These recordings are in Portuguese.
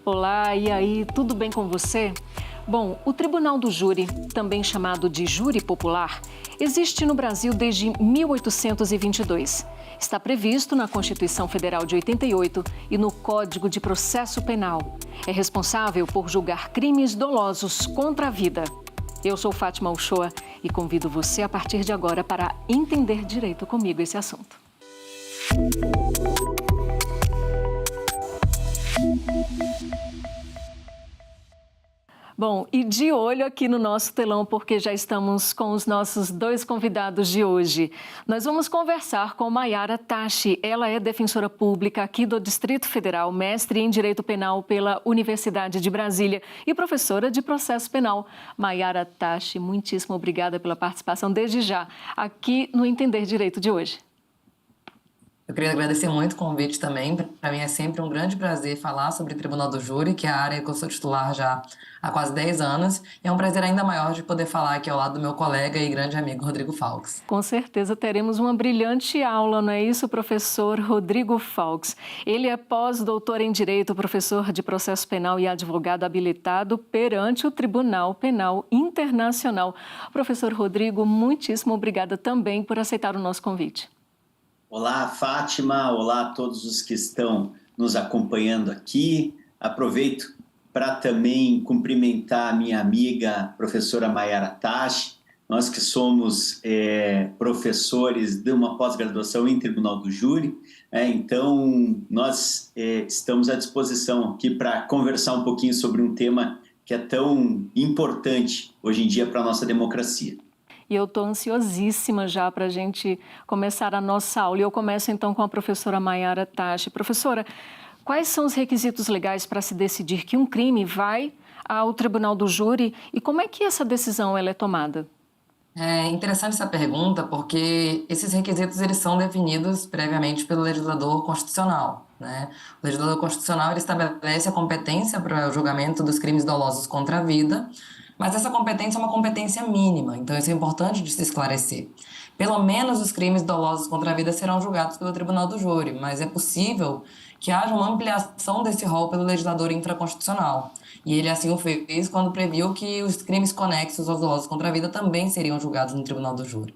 Olá, e aí, tudo bem com você? Bom, o Tribunal do Júri, também chamado de Júri Popular, existe no Brasil desde 1822. Está previsto na Constituição Federal de 88 e no Código de Processo Penal. É responsável por julgar crimes dolosos contra a vida. Eu sou Fátima Uchoa e convido você a partir de agora para entender direito comigo esse assunto. Bom, e de olho aqui no nosso telão, porque já estamos com os nossos dois convidados de hoje. Nós vamos conversar com Mayara Tachi. Ela é defensora pública aqui do Distrito Federal, mestre em Direito Penal pela Universidade de Brasília e professora de Processo Penal. Mayara Tachi, muitíssimo obrigada pela participação desde já aqui no Entender Direito de hoje. Eu queria agradecer muito o convite também. Para mim é sempre um grande prazer falar sobre o Tribunal do Júri, que é a área que eu sou titular já há quase 10 anos. E é um prazer ainda maior de poder falar aqui ao lado do meu colega e grande amigo Rodrigo Faux. Com certeza teremos uma brilhante aula, não é isso, professor Rodrigo Faux? Ele é pós-doutor em Direito, professor de Processo Penal e advogado habilitado perante o Tribunal Penal Internacional. Professor Rodrigo, muitíssimo obrigada também por aceitar o nosso convite. Olá, Fátima. Olá a todos os que estão nos acompanhando aqui. Aproveito para também cumprimentar a minha amiga, professora Mayara Tachi. Nós que somos professores de uma pós-graduação em Tribunal do Júri. Então, nós estamos à disposição aqui para conversar um pouquinho sobre um tema que é tão importante hoje em dia para a nossa democracia. E eu estou ansiosíssima já para a gente começar a nossa aula. E eu começo então com a professora Mayara Tachi. Professora, quais são os requisitos legais para se decidir que um crime vai ao Tribunal do Júri e como é que essa decisão ela é tomada? É interessante essa pergunta porque esses requisitos eles são definidos previamente pelo legislador constitucional, né? O legislador constitucional ele estabelece a competência para o julgamento dos crimes dolosos contra a vida, mas essa competência é uma competência mínima, então isso é importante de se esclarecer. Pelo menos os crimes dolosos contra a vida serão julgados pelo Tribunal do Júri, mas é possível que haja uma ampliação desse rol pelo legislador infraconstitucional. E ele assim o fez quando previu que os crimes conexos aos dolosos contra a vida também seriam julgados no Tribunal do Júri.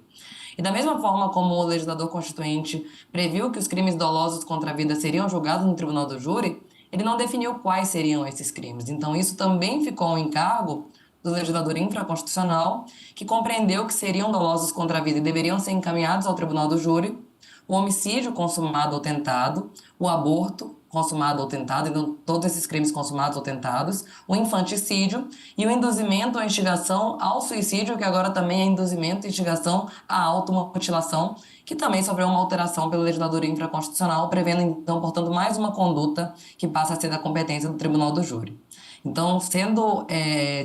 E da mesma forma como o legislador constituinte previu que os crimes dolosos contra a vida seriam julgados no Tribunal do Júri, ele não definiu quais seriam esses crimes. Então isso também ficou um encargo do legislador infraconstitucional, que compreendeu que seriam dolosos contra a vida e deveriam ser encaminhados ao Tribunal do Júri, o homicídio consumado ou tentado, o aborto consumado ou tentado, então todos esses crimes consumados ou tentados, o infanticídio e o induzimento ou instigação ao suicídio, que agora também é induzimento e instigação à automutilação, que também sofreu uma alteração pelo legislador infraconstitucional, prevendo então, portanto, mais uma conduta que passa a ser da competência do Tribunal do Júri. Então, sendo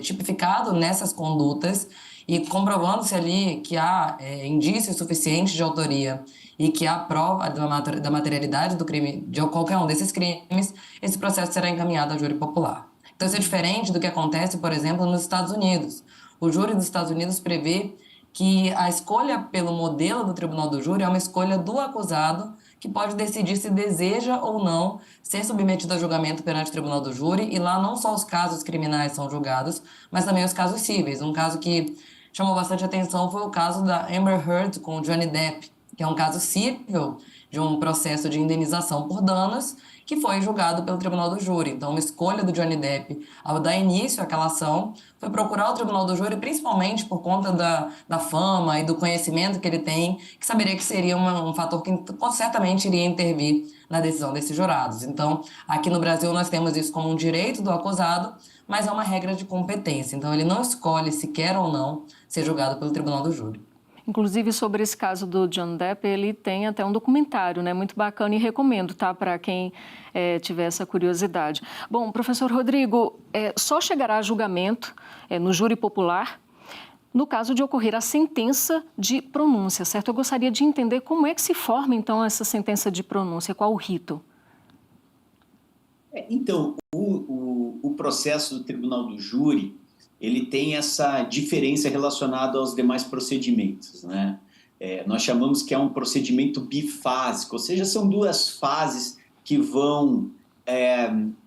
tipificado nessas condutas e comprovando-se ali que há indícios suficientes de autoria e que há prova da materialidade do crime, de qualquer um desses crimes, esse processo será encaminhado ao júri popular. Então, isso é diferente do que acontece, por exemplo, nos Estados Unidos. O júri dos Estados Unidos prevê que a escolha pelo modelo do Tribunal do Júri é uma escolha do acusado, que pode decidir se deseja ou não ser submetido a julgamento perante o Tribunal do Júri, e lá não só os casos criminais são julgados, mas também os casos cíveis. Um caso que chamou bastante atenção foi o caso da Amber Heard com o Johnny Depp, que é um caso cível de um processo de indenização por danos que foi julgado pelo Tribunal do Júri. Então, uma escolha do Johnny Depp ao dar início àquela ação foi procurar o Tribunal do Júri, principalmente por conta da fama e do conhecimento que ele tem, que saberia que seria um fator que certamente iria intervir na decisão desses jurados. Então, aqui no Brasil nós temos isso como um direito do acusado, mas é uma regra de competência. Então, ele não escolhe se quer ou não ser julgado pelo Tribunal do Júri. Inclusive, sobre esse caso do John Depp, ele tem até um documentário, né, muito bacana e recomendo, tá, para quem tiver essa curiosidade. Bom, professor Rodrigo, só chegará a julgamento no júri popular no caso de ocorrer a sentença de pronúncia, certo? Eu gostaria de entender como é que se forma, então, essa sentença de pronúncia, qual o rito? Então, o processo do Tribunal do Júri, ele tem essa diferença relacionada aos demais procedimentos, né? Nós chamamos que é um procedimento bifásico, ou seja, são duas fases que vão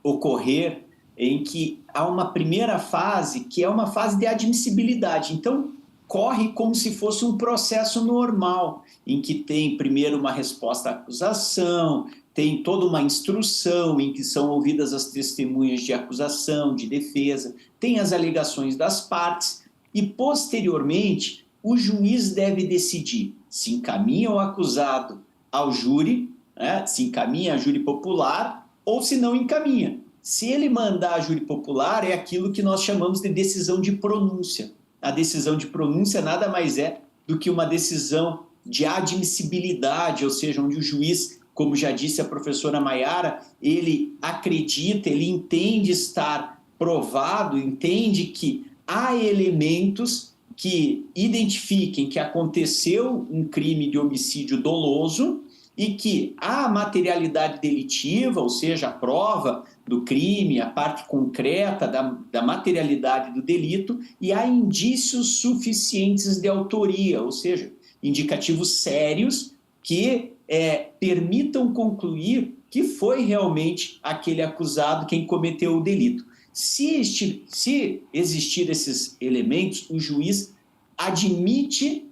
ocorrer em que há uma primeira fase que é uma fase de admissibilidade. Então, corre como se fosse um processo normal, em que tem primeiro uma resposta à acusação, tem toda uma instrução em que são ouvidas as testemunhas de acusação, de defesa, tem as alegações das partes e, posteriormente, o juiz deve decidir se encaminha o acusado ao júri, né, se encaminha a júri popular ou se não encaminha. Se ele mandar a júri popular, é aquilo que nós chamamos de decisão de pronúncia. A decisão de pronúncia nada mais é do que uma decisão de admissibilidade, ou seja, onde o juiz, como já disse a professora Maiara, ele acredita, ele entende estar provado, entende que há elementos que identifiquem que aconteceu um crime de homicídio doloso e que há materialidade delitiva, ou seja, a prova do crime, a parte concreta da materialidade do delito, e há indícios suficientes de autoria, ou seja, indicativos sérios que permitam concluir que foi realmente aquele acusado quem cometeu o delito. Se existir esses elementos, o juiz admite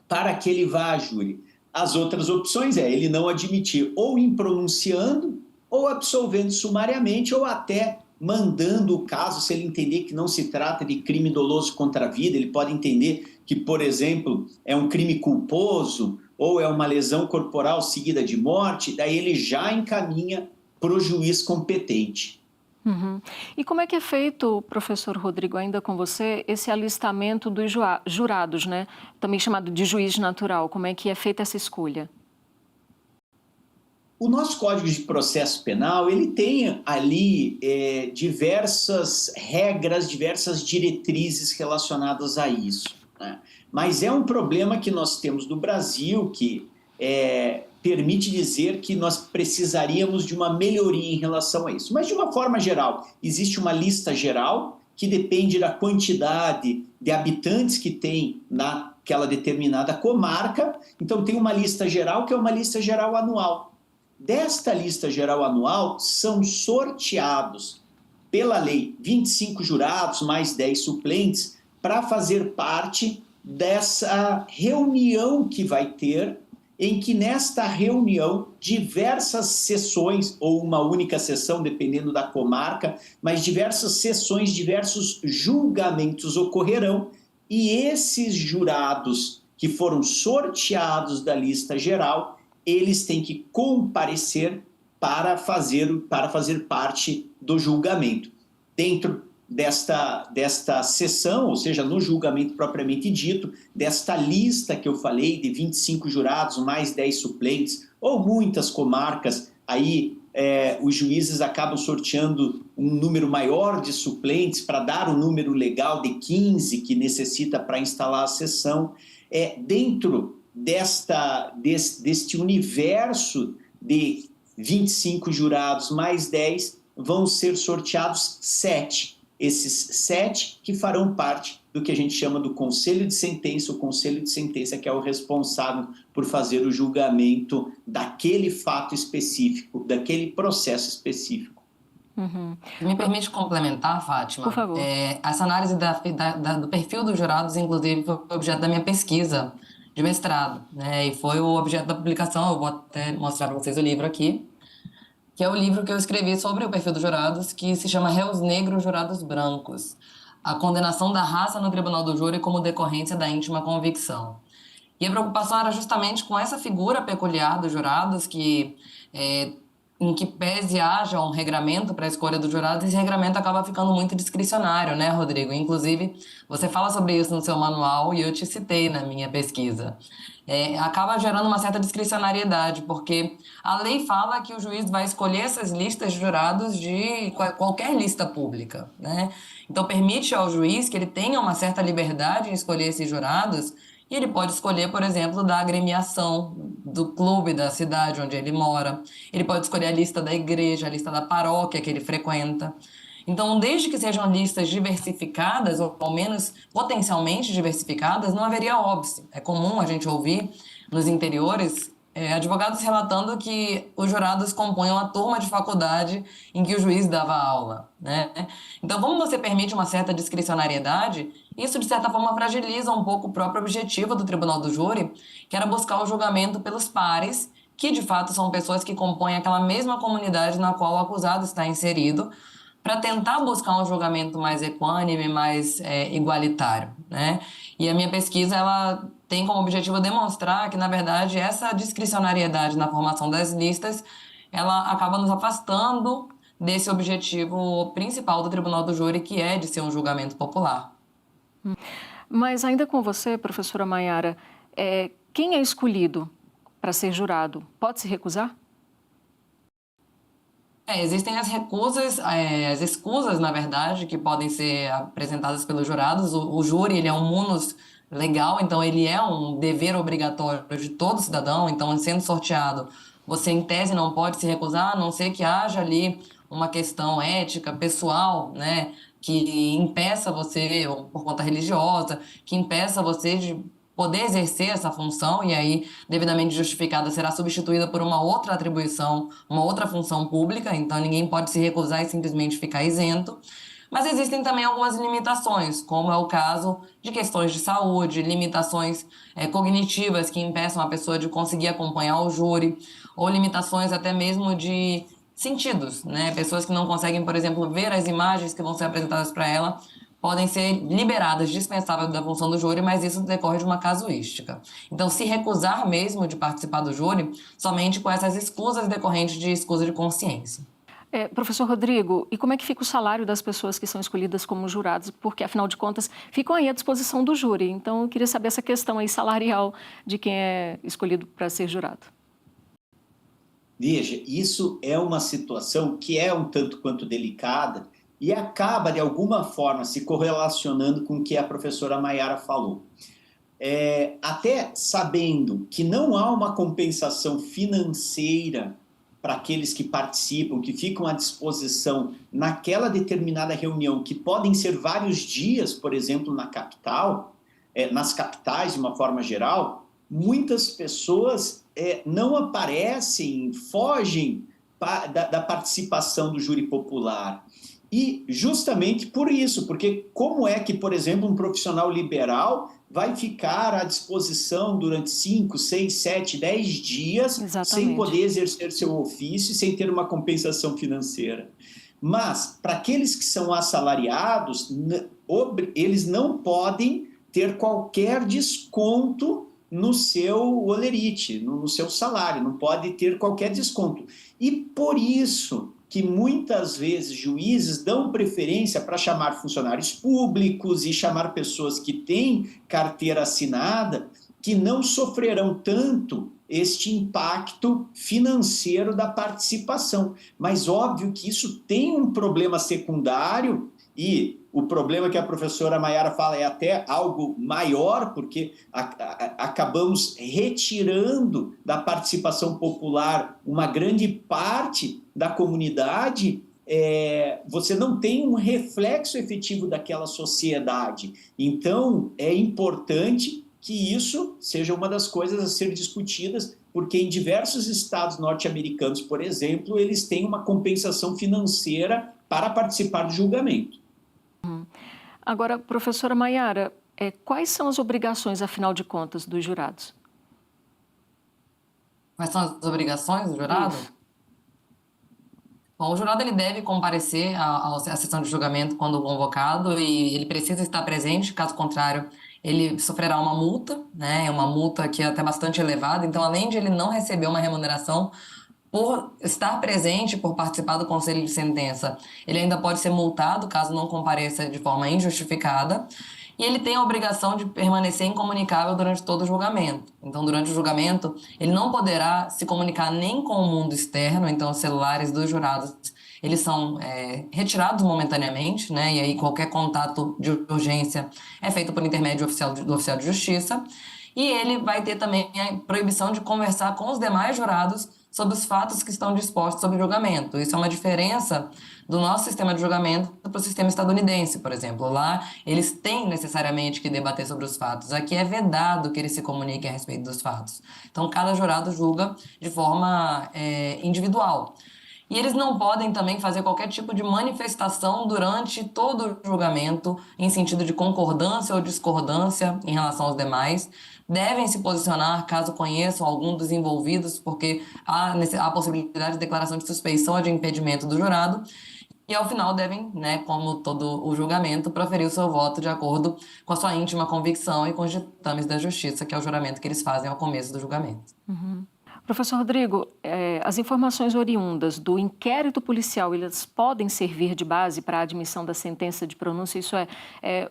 para que ele vá a júri. As outras opções é ele não admitir ou impronunciando, ou absolvendo sumariamente, ou até mandando o caso, se ele entender que não se trata de crime doloso contra a vida, ele pode entender que, por exemplo, é um crime culposo, ou é uma lesão corporal seguida de morte, daí ele já encaminha para o juiz competente. Uhum. E como é que é feito, professor Rodrigo, ainda com você, esse alistamento dos jurados, né? Também chamado de juiz natural, como é que é feita essa escolha? O nosso Código de Processo Penal, ele tem ali diversas regras, diversas diretrizes relacionadas a isso, né? Mas é um problema que nós temos no Brasil que permite dizer que nós precisaríamos de uma melhoria em relação a isso. Mas, de uma forma geral, existe uma lista geral que depende da quantidade de habitantes que tem naquela determinada comarca. Então, tem uma lista geral que é uma lista geral anual. Desta lista geral anual, são sorteados pela lei 25 jurados mais 10 suplentes para fazer parte dessa reunião que vai ter, em que nesta reunião diversas sessões, ou uma única sessão, dependendo da comarca, mas diversas sessões, diversos julgamentos ocorrerão, e esses jurados que foram sorteados da lista geral, eles têm que comparecer para fazer parte do julgamento. Dentro desta sessão, ou seja, no julgamento propriamente dito, desta lista que eu falei de 25 jurados mais 10 suplentes, ou muitas comarcas, aí os juízes acabam sorteando um número maior de suplentes para dar o número legal de 15 que necessita para instalar a sessão. Dentro deste universo de 25 jurados mais 10, vão ser sorteados 7. Esses 7 que farão parte do que a gente chama do Conselho de Sentença, o Conselho de Sentença que é o responsável por fazer o julgamento daquele fato específico, daquele processo específico. Uhum. Me permite complementar, Fátima? Por favor. Essa análise do perfil dos jurados, inclusive, foi objeto da minha pesquisa de mestrado, né? E foi o objeto da publicação, eu vou até mostrar para vocês o livro aqui, que é o livro que eu escrevi sobre o perfil dos jurados, que se chama Réus Negros, Jurados Brancos, a condenação da raça no tribunal do júri como decorrência da íntima convicção. E a preocupação era justamente com essa figura peculiar dos jurados, em que pese haja um regramento para a escolha dos jurados, esse regramento acaba ficando muito discricionário, né, Rodrigo? Inclusive, você fala sobre isso no seu manual e eu te citei na minha pesquisa. Acaba gerando uma certa discricionariedade, porque a lei fala que o juiz vai escolher essas listas de jurados de qualquer lista pública, né? Então, permite ao juiz que ele tenha uma certa liberdade em escolher esses jurados, e ele pode escolher, por exemplo, da agremiação do clube da cidade onde ele mora, ele pode escolher a lista da igreja, a lista da paróquia que ele frequenta. Então, desde que sejam listas diversificadas, ou ao menos potencialmente diversificadas, não haveria óbice. É comum a gente ouvir nos interiores advogados relatando que os jurados compõem uma turma de faculdade em que o juiz dava aula, né? Então, como você permite uma certa discricionariedade, isso, de certa forma, fragiliza um pouco o próprio objetivo do tribunal do júri, que era buscar o julgamento pelos pares, que, de fato, são pessoas que compõem aquela mesma comunidade na qual o acusado está inserido, para tentar buscar um julgamento mais equânime, mais igualitário, né? E a minha pesquisa, ela tem como objetivo demonstrar que, na verdade, essa discricionariedade na formação das listas, ela acaba nos afastando desse objetivo principal do Tribunal do Júri, que é de ser um julgamento popular. Mas ainda com você, professora Maiara, quem é escolhido para ser jurado pode se recusar? Existem as recusas, as escusas, na verdade, que podem ser apresentadas pelos jurados. O júri, ele é um munus legal, então ele é um dever obrigatório de todo cidadão. Então, sendo sorteado, você, em tese, não pode se recusar, a não ser que haja ali uma questão ética, pessoal, né, que impeça você, ou por conta religiosa, que impeça você de poder exercer essa função, e aí, devidamente justificada, será substituída por uma outra atribuição, uma outra função pública, então ninguém pode se recusar e simplesmente ficar isento. Mas existem também algumas limitações, como é o caso de questões de saúde, limitações cognitivas que impeçam a pessoa de conseguir acompanhar o júri, ou limitações até mesmo de sentidos, né? Pessoas que não conseguem, por exemplo, ver as imagens que vão ser apresentadas para ela, podem ser liberadas, dispensáveis da função do júri, mas isso decorre de uma casuística. Então, se recusar mesmo de participar do júri, somente com essas escusas decorrentes de escusa de consciência. Professor Rodrigo, e como é que fica o salário das pessoas que são escolhidas como jurados? Porque, afinal de contas, ficam aí à disposição do júri. Então, eu queria saber essa questão aí salarial de quem é escolhido para ser jurado. Veja, isso é uma situação que é um tanto quanto delicada e acaba, de alguma forma, se correlacionando com o que a professora Maiara falou. Até sabendo que não há uma compensação financeira para aqueles que participam, que ficam à disposição naquela determinada reunião, que podem ser vários dias, por exemplo, na capital, nas capitais, de uma forma geral, muitas pessoas não aparecem, fogem da participação do júri popular. E justamente por isso, porque como é que, por exemplo, um profissional liberal vai ficar à disposição durante 5, 6, 7, 10 dias Exatamente. Sem poder exercer seu ofício, sem ter uma compensação financeira? Mas, para aqueles que são assalariados, eles não podem ter qualquer desconto no seu holerite, no seu salário, não pode ter qualquer desconto. E por isso que muitas vezes juízes dão preferência para chamar funcionários públicos e chamar pessoas que têm carteira assinada, que não sofrerão tanto este impacto financeiro da participação. Mas óbvio que isso tem um problema secundário, e o problema que a professora Maiara fala é até algo maior, porque acabamos retirando da participação popular uma grande parte da comunidade. Você não tem um reflexo efetivo daquela sociedade. Então, é importante que isso seja uma das coisas a ser discutidas, porque em diversos estados norte-americanos, por exemplo, eles têm uma compensação financeira para participar do julgamento. Agora, professora Maiara, quais são as obrigações, afinal de contas, dos jurados? Quais são as obrigações do jurado? Isso. Bom, o jurado ele deve comparecer à sessão de julgamento quando convocado, e ele precisa estar presente, caso contrário, ele sofrerá uma multa, né? Uma multa que é até bastante elevada. Então, além de ele não receber uma remuneração por estar presente, por participar do conselho de sentença, ele ainda pode ser multado caso não compareça de forma injustificada. E ele tem a obrigação de permanecer incomunicável durante todo o julgamento. Então, durante o julgamento, ele não poderá se comunicar nem com o mundo externo. Então, os celulares dos jurados, eles são retirados momentaneamente, né? E aí qualquer contato de urgência é feito por intermédio do oficial de justiça. E ele vai ter também a proibição de conversar com os demais jurados sobre os fatos que estão dispostos sobre o julgamento. Isso é uma diferença do nosso sistema de julgamento para o sistema estadunidense, por exemplo. Lá, eles têm necessariamente que debater sobre os fatos. Aqui é vedado que eles se comuniquem a respeito dos fatos. Então, cada jurado julga de forma individual. E eles não podem também fazer qualquer tipo de manifestação durante todo o julgamento, em sentido de concordância ou discordância em relação aos demais. Devem se posicionar caso conheçam algum dos envolvidos, porque há a possibilidade de declaração de suspeição ou de impedimento do jurado. E ao final devem, né, como todo o julgamento, proferir o seu voto de acordo com a sua íntima convicção e com os ditames da justiça, que é o juramento que eles fazem ao começo do julgamento. Professor Rodrigo, as informações oriundas do inquérito policial, elas podem servir de base para a admissão da sentença de pronúncia? Isso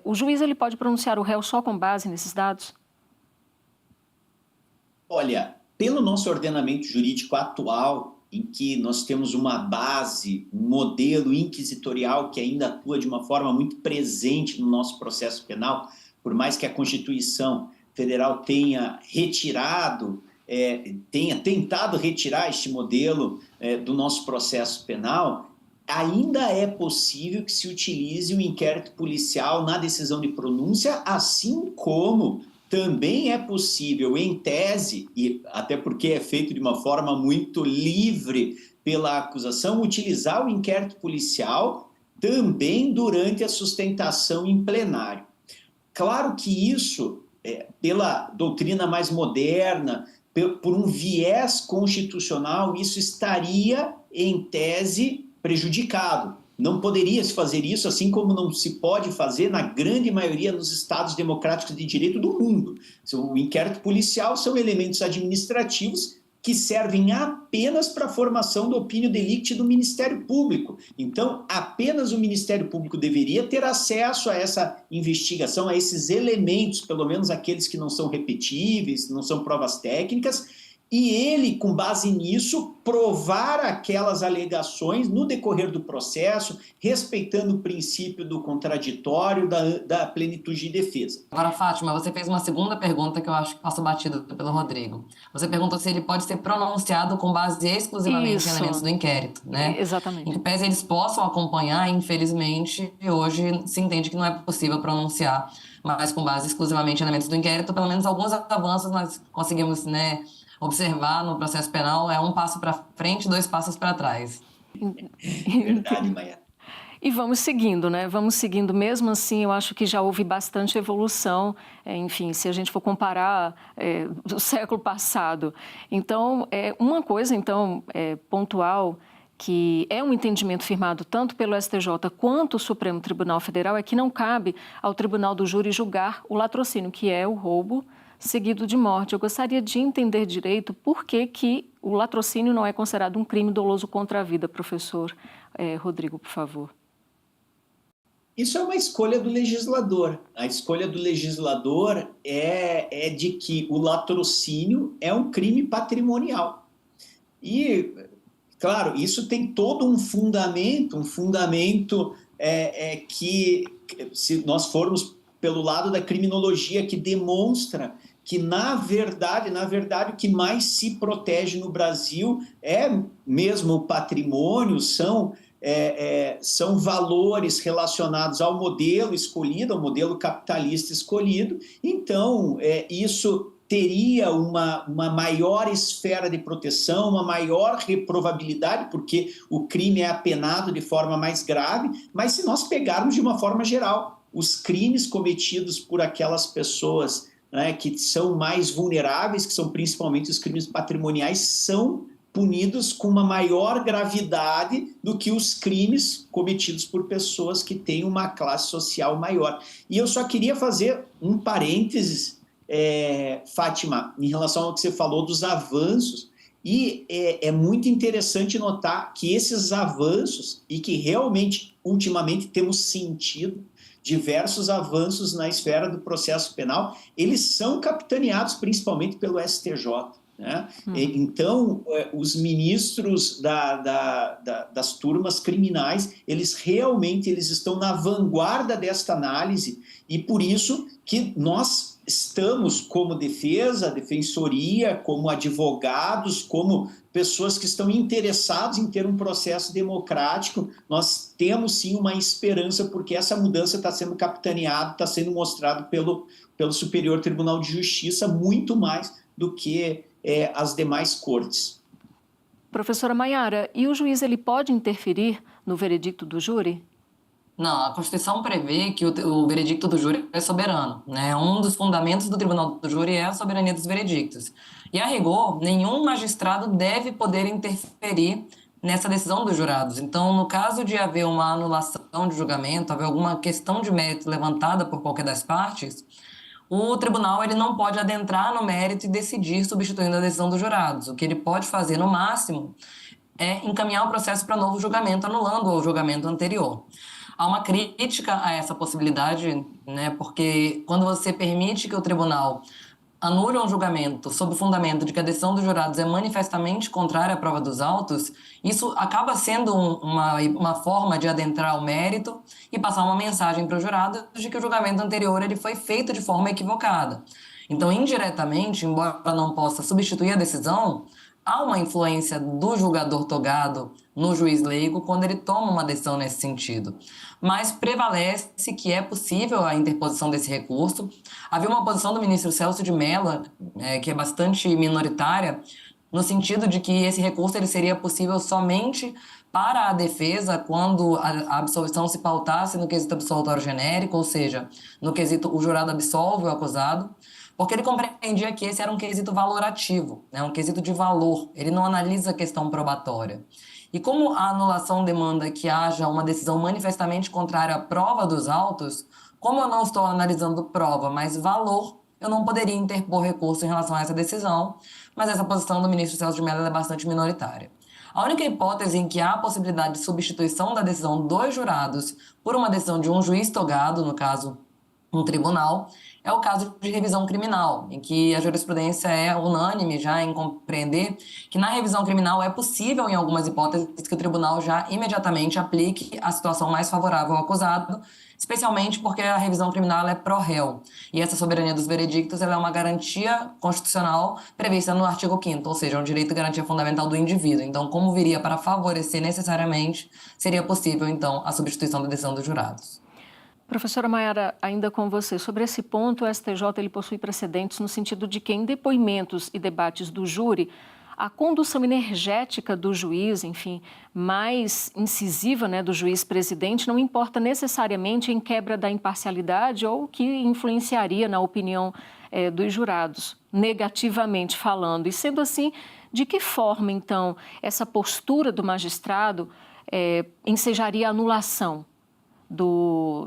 o juiz ele pode pronunciar o réu só com base nesses dados? Olha, pelo nosso ordenamento jurídico atual, em que nós temos uma base, um modelo inquisitorial que ainda atua de uma forma muito presente no nosso processo penal, por mais que a Constituição Federal tenha retirado, tenha tentado retirar este modelo do nosso processo penal, ainda é possível que se utilize o inquérito policial na decisão de pronúncia, assim como também é possível, em tese, e até porque é feito de uma forma muito livre pela acusação, utilizar o inquérito policial também durante a sustentação em plenário. Claro que isso, pela doutrina mais moderna, por um viés constitucional, isso estaria, em tese, prejudicado. Não poderia se fazer isso, assim como não se pode fazer na grande maioria dos estados democráticos de direito do mundo. O inquérito policial são elementos administrativos que servem apenas para a formação do opinião delicti do Ministério Público. Então, apenas o Ministério Público deveria ter acesso a essa investigação, a esses elementos, pelo menos aqueles que não são repetíveis, não são provas técnicas, e ele, com base nisso, provar aquelas alegações no decorrer do processo, respeitando o princípio do contraditório, da plenitude de defesa. Agora, Fátima, você fez uma segunda pergunta que eu acho que passou batida pelo Rodrigo. Você perguntou se ele pode ser pronunciado com base exclusivamente em elementos do inquérito, né? Exatamente. Em que pese eles possam acompanhar, infelizmente, hoje se entende que não é possível pronunciar, mas com base exclusivamente em elementos do inquérito, pelo menos alguns avanços nós conseguimos, né, observar no processo penal, um passo para frente, 2 passos para trás. Verdade, Maia. E vamos seguindo, né? Vamos seguindo. Mesmo assim, eu acho que já houve bastante evolução, enfim, se a gente for comparar do século passado. Então, uma coisa, pontual, que é um entendimento firmado tanto pelo STJ quanto o Supremo Tribunal Federal, é que não cabe ao Tribunal do Júri julgar o latrocínio, que é o roubo seguido de morte. Eu gostaria de entender direito por que o latrocínio não é considerado um crime doloso contra a vida, professor Rodrigo, por favor. Isso é uma escolha do legislador. A escolha do legislador é de que o latrocínio é um crime patrimonial. E, claro, isso tem todo um fundamento que, se nós formos pelo lado da criminologia, que demonstra que, na verdade, o que mais se protege no Brasil é mesmo o patrimônio, são valores relacionados ao modelo escolhido, ao modelo capitalista escolhido. Então, isso teria uma maior esfera de proteção, uma maior reprovabilidade, porque o crime é apenado de forma mais grave, mas se nós pegarmos de uma forma geral, os crimes cometidos por aquelas pessoas, né, que são mais vulneráveis, que são principalmente os crimes patrimoniais, são punidos com uma maior gravidade do que os crimes cometidos por pessoas que têm uma classe social maior. E eu só queria fazer um parênteses, Fátima, em relação ao que você falou dos avanços, e é muito interessante notar que esses avanços, e que realmente, ultimamente, temos sentido, diversos avanços na esfera do processo penal, eles são capitaneados principalmente pelo STJ. Né? Então, os ministros das turmas criminais, eles estão na vanguarda desta análise, e por isso que nós estamos como defesa, defensoria, como advogados, como pessoas que estão interessados em ter um processo democrático, nós temos sim uma esperança, porque essa mudança está sendo capitaneada, está sendo mostrado pelo Superior Tribunal de Justiça, muito mais do que as demais cortes. Professora Maiara, e o juiz ele pode interferir no veredicto do júri? Não, a Constituição prevê que o veredicto do júri é soberano, né? Um dos fundamentos do Tribunal do Júri é a soberania dos veredictos. E, a rigor, nenhum magistrado deve poder interferir nessa decisão dos jurados. Então, no caso de haver uma anulação de julgamento, haver alguma questão de mérito levantada por qualquer das partes, o tribunal ele não pode adentrar no mérito e decidir substituindo a decisão dos jurados. O que ele pode fazer, no máximo, é encaminhar o processo para novo julgamento, anulando o julgamento anterior. Há uma crítica a essa possibilidade, né, porque quando você permite que o tribunal anule um julgamento sob o fundamento de que a decisão dos jurados é manifestamente contrária à prova dos autos, isso acaba sendo uma forma de adentrar o mérito e passar uma mensagem para os jurados de que o julgamento anterior ele foi feito de forma equivocada. Então, indiretamente, embora não possa substituir a decisão, há uma influência do julgador togado no juiz leigo quando ele toma uma decisão nesse sentido. Mas prevalece que é possível a interposição desse recurso. Havia uma posição do ministro Celso de Mello, que é bastante minoritária, no sentido de que esse recurso ele seria possível somente para a defesa quando a absolvição se pautasse no quesito absolutório genérico, ou seja, no quesito o jurado absolve o acusado, porque ele compreendia que esse era um quesito valorativo, né, um quesito de valor, ele não analisa a questão probatória. E como a anulação demanda que haja uma decisão manifestamente contrária à prova dos autos, como eu não estou analisando prova, mas valor, eu não poderia interpor recurso em relação a essa decisão, mas essa posição do ministro Celso de Mello é bastante minoritária. A única hipótese em que há a possibilidade de substituição da decisão dos jurados por uma decisão de um juiz togado, no caso, um tribunal, é o caso de revisão criminal, em que a jurisprudência é unânime já em compreender que na revisão criminal é possível, em algumas hipóteses, que o tribunal já imediatamente aplique a situação mais favorável ao acusado, especialmente porque a revisão criminal é pró-réu. E essa soberania dos veredictos ela é uma garantia constitucional prevista no artigo 5º, ou seja, é um direito e garantia fundamental do indivíduo. Então, como viria para favorecer necessariamente, seria possível, então, a substituição da decisão dos jurados. Professora Maiara, ainda com você, sobre esse ponto, o STJ ele possui precedentes no sentido de que em depoimentos e debates do júri, a condução energética do juiz, enfim, mais incisiva, né, do juiz-presidente, não importa necessariamente em quebra da imparcialidade ou que influenciaria na opinião dos jurados, negativamente falando. E sendo assim, de que forma, então, essa postura do magistrado ensejaria a anulação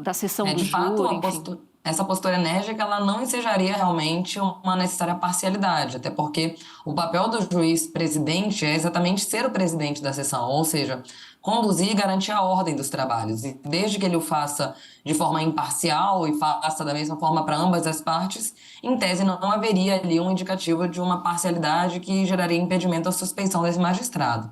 da sessão do de fato, júri, essa postura enérgica ela não ensejaria realmente uma necessária parcialidade, até porque o papel do juiz presidente é exatamente ser o presidente da sessão, ou seja, conduzir e garantir a ordem dos trabalhos. E desde que ele o faça de forma imparcial e faça da mesma forma para ambas as partes, em tese não haveria ali um indicativo de uma parcialidade que geraria impedimento à suspeição desse magistrado.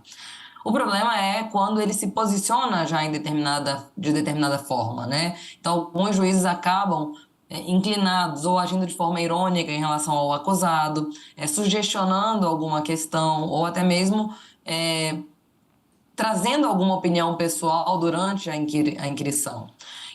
O problema é quando ele se posiciona já de determinada forma, né? Então, alguns juízes acabam inclinados ou agindo de forma irônica em relação ao acusado, sugestionando alguma questão ou até mesmo trazendo alguma opinião pessoal durante a inquirição.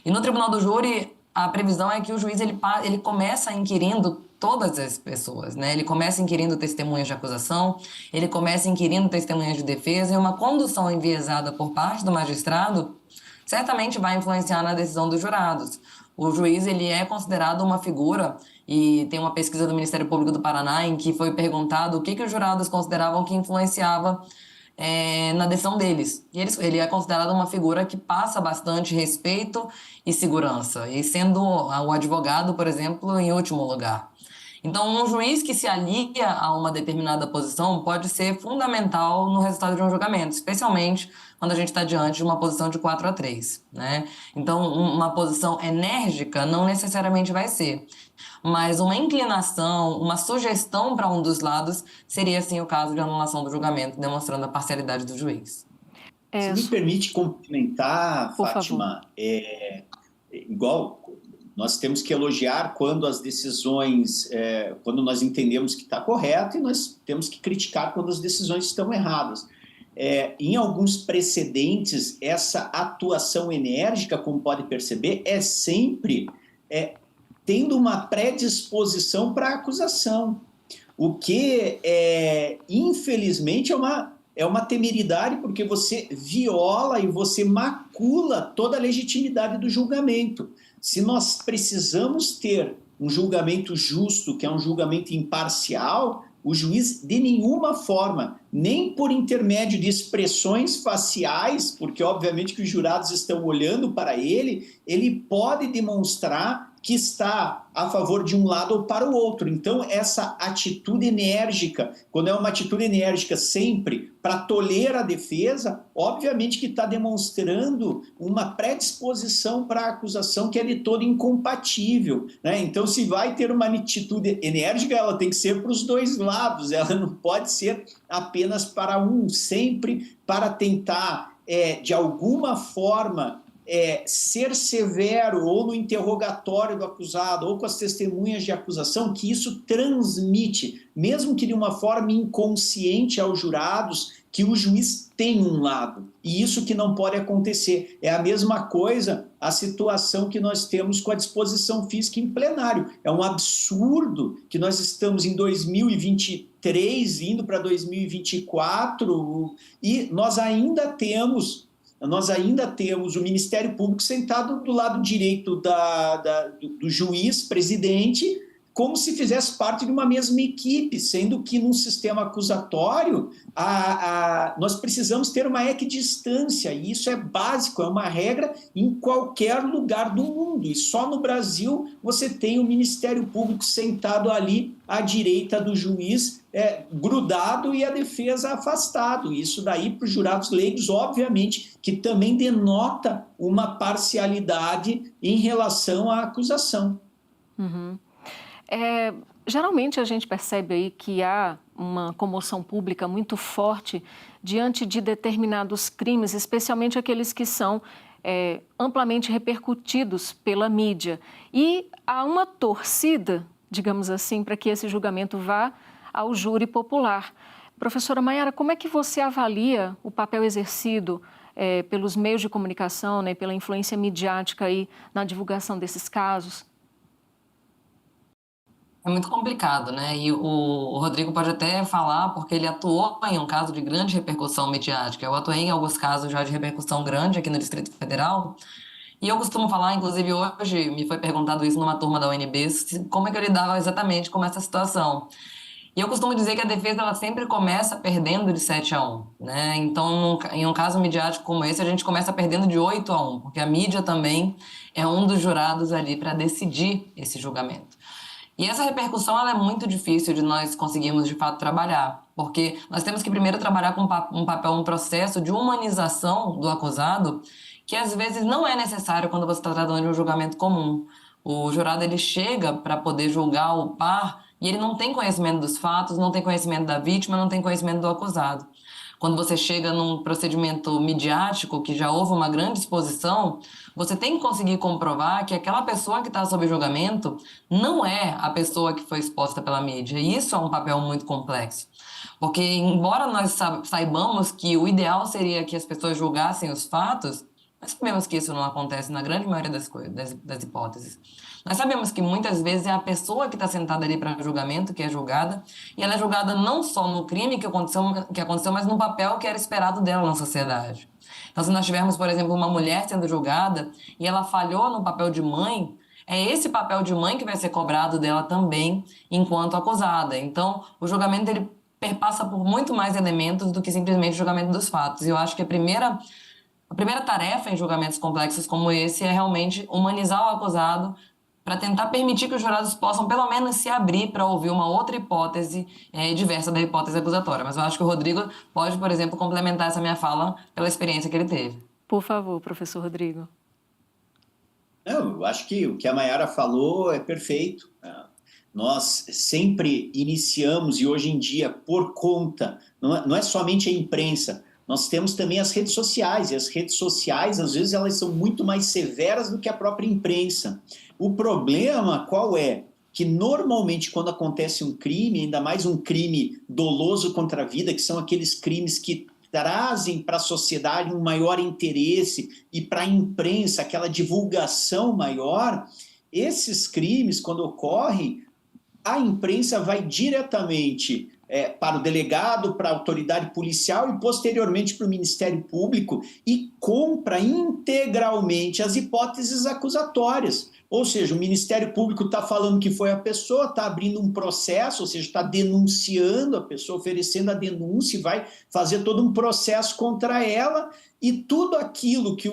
E no Tribunal do Júri, a previsão é que o juiz ele começa inquirindo todas as pessoas, né? Ele começa inquirindo testemunhas de acusação, ele começa inquirindo testemunhas de defesa, e uma condução enviesada por parte do magistrado certamente vai influenciar na decisão dos jurados. O juiz ele é considerado uma figura, e tem uma pesquisa do Ministério Público do Paraná em que foi perguntado o que os jurados consideravam que influenciava na decisão deles. E ele é considerado uma figura que passa bastante respeito e segurança, e sendo o advogado, por exemplo, em último lugar. Então, um juiz que se alia a uma determinada posição pode ser fundamental no resultado de um julgamento, especialmente quando a gente está diante de uma posição de 4-3, né? Então, uma posição enérgica não necessariamente vai ser, mas uma inclinação, uma sugestão para um dos lados seria, sim, o caso de anulação do julgamento, demonstrando a parcialidade do juiz. Se me permite complementar, Por Fátima, igual nós temos que elogiar quando as decisões, quando nós entendemos que está correto, e nós temos que criticar quando as decisões estão erradas. Em alguns precedentes, essa atuação enérgica, como pode perceber, é sempre tendo uma predisposição para a acusação, o que, infelizmente, é uma temeridade, porque você viola e você macula toda a legitimidade do julgamento. Se nós precisamos ter um julgamento justo, que é um julgamento imparcial, o juiz, de nenhuma forma, nem por intermédio de expressões faciais, porque obviamente que os jurados estão olhando para ele pode demonstrar que está a favor de um lado ou para o outro. Então, essa atitude enérgica, quando é uma atitude enérgica sempre para toler a defesa, obviamente que está demonstrando uma predisposição para a acusação que é de todo incompatível, né? Então, se vai ter uma atitude enérgica, ela tem que ser para os dois lados, ela não pode ser apenas para um, sempre para tentar, de alguma forma, ser severo ou no interrogatório do acusado ou com as testemunhas de acusação, que isso transmite, mesmo que de uma forma inconsciente aos jurados, que o juiz tem um lado. E isso que não pode acontecer. É a mesma coisa a situação que nós temos com a disposição física em plenário. É um absurdo que nós estamos em 2023, indo para 2024, e nós ainda temos o Ministério Público sentado do lado direito do juiz, presidente, como se fizesse parte de uma mesma equipe, sendo que num sistema acusatório nós precisamos ter uma equidistância, e isso é básico, é uma regra em qualquer lugar do mundo, e só no Brasil você tem o Ministério Público sentado ali à direita do juiz, grudado, e a defesa afastado. Isso daí, para os jurados leigos, obviamente, que também denota uma parcialidade em relação à acusação. Uhum. Geralmente a gente percebe aí que há uma comoção pública muito forte diante de determinados crimes, especialmente aqueles que são amplamente repercutidos pela mídia. E há uma torcida, digamos assim, para que esse julgamento vá ao júri popular. Professora Maiara, como é que você avalia o papel exercido pelos meios de comunicação, né, pela influência midiática aí na divulgação desses casos? É muito complicado, né? E o Rodrigo pode até falar, porque ele atuou em um caso de grande repercussão midiática. Eu atuei em alguns casos já de repercussão grande aqui no Distrito Federal. E eu costumo falar, inclusive hoje me foi perguntado isso numa turma da UNB, como é que eu lidava exatamente com essa situação. E eu costumo dizer que a defesa ela sempre começa perdendo de 7-1, né? Então, em um caso midiático como esse, a gente começa perdendo de 8-1, porque a mídia também é um dos jurados ali para decidir esse julgamento. E essa repercussão ela é muito difícil de nós conseguirmos, de fato, trabalhar, porque nós temos que primeiro trabalhar com um processo de humanização do acusado, que às vezes não é necessário quando você está tratando de um julgamento comum. O jurado ele chega para poder julgar o par e ele não tem conhecimento dos fatos, não tem conhecimento da vítima, não tem conhecimento do acusado. Quando você chega num procedimento midiático, que já houve uma grande exposição, você tem que conseguir comprovar que aquela pessoa que está sob julgamento não é a pessoa que foi exposta pela mídia. E isso é um papel muito complexo. Porque, embora nós saibamos que o ideal seria que as pessoas julgassem os fatos, nós sabemos que isso não acontece na grande maioria das hipóteses. Nós sabemos que muitas vezes é a pessoa que está sentada ali para julgamento que é julgada, e ela é julgada não só no crime que aconteceu, mas no papel que era esperado dela na sociedade. Então, se nós tivermos, por exemplo, uma mulher sendo julgada e ela falhou no papel de mãe, é esse papel de mãe que vai ser cobrado dela também enquanto acusada. Então, o julgamento ele perpassa por muito mais elementos do que simplesmente o julgamento dos fatos. E eu acho que a primeira tarefa em julgamentos complexos como esse é realmente humanizar o acusado para tentar permitir que os jurados possam, pelo menos, se abrir para ouvir uma outra hipótese diversa da hipótese acusatória. Mas eu acho que o Rodrigo pode, por exemplo, complementar essa minha fala pela experiência que ele teve. Por favor, professor Rodrigo. Não, eu acho que o que a Maiara falou é perfeito. Nós sempre iniciamos, e hoje em dia, por conta, não é somente a imprensa, nós temos também as redes sociais, e as redes sociais, às vezes, elas são muito mais severas do que a própria imprensa. O problema qual é? Que normalmente quando acontece um crime, ainda mais um crime doloso contra a vida, que são aqueles crimes que trazem para a sociedade um maior interesse e para a imprensa aquela divulgação maior, esses crimes, quando ocorrem, a imprensa vai diretamente para o delegado, para a autoridade policial e posteriormente para o Ministério Público e compra integralmente as hipóteses acusatórias. Ou seja, o Ministério Público está falando que foi a pessoa, está abrindo um processo, ou seja, está denunciando a pessoa, oferecendo a denúncia e vai fazer todo um processo contra ela, e tudo aquilo que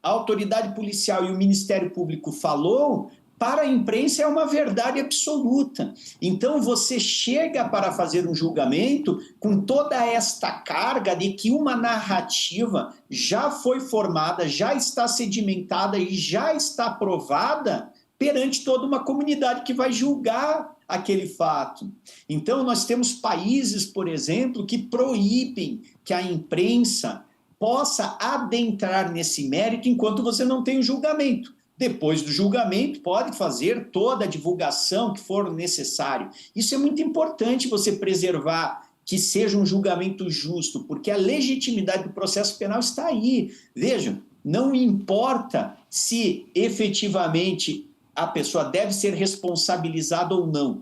a autoridade policial e o Ministério Público falou, para a imprensa é uma verdade absoluta. Então você chega para fazer um julgamento com toda esta carga de que uma narrativa já foi formada, já está sedimentada e já está provada perante toda uma comunidade que vai julgar aquele fato. Então nós temos países, por exemplo, que proíbem que a imprensa possa adentrar nesse mérito enquanto você não tem o julgamento. Depois do julgamento, pode fazer toda a divulgação que for necessário. Isso é muito importante, você preservar que seja um julgamento justo, porque a legitimidade do processo penal está aí. Vejam, não importa se efetivamente a pessoa deve ser responsabilizada ou não.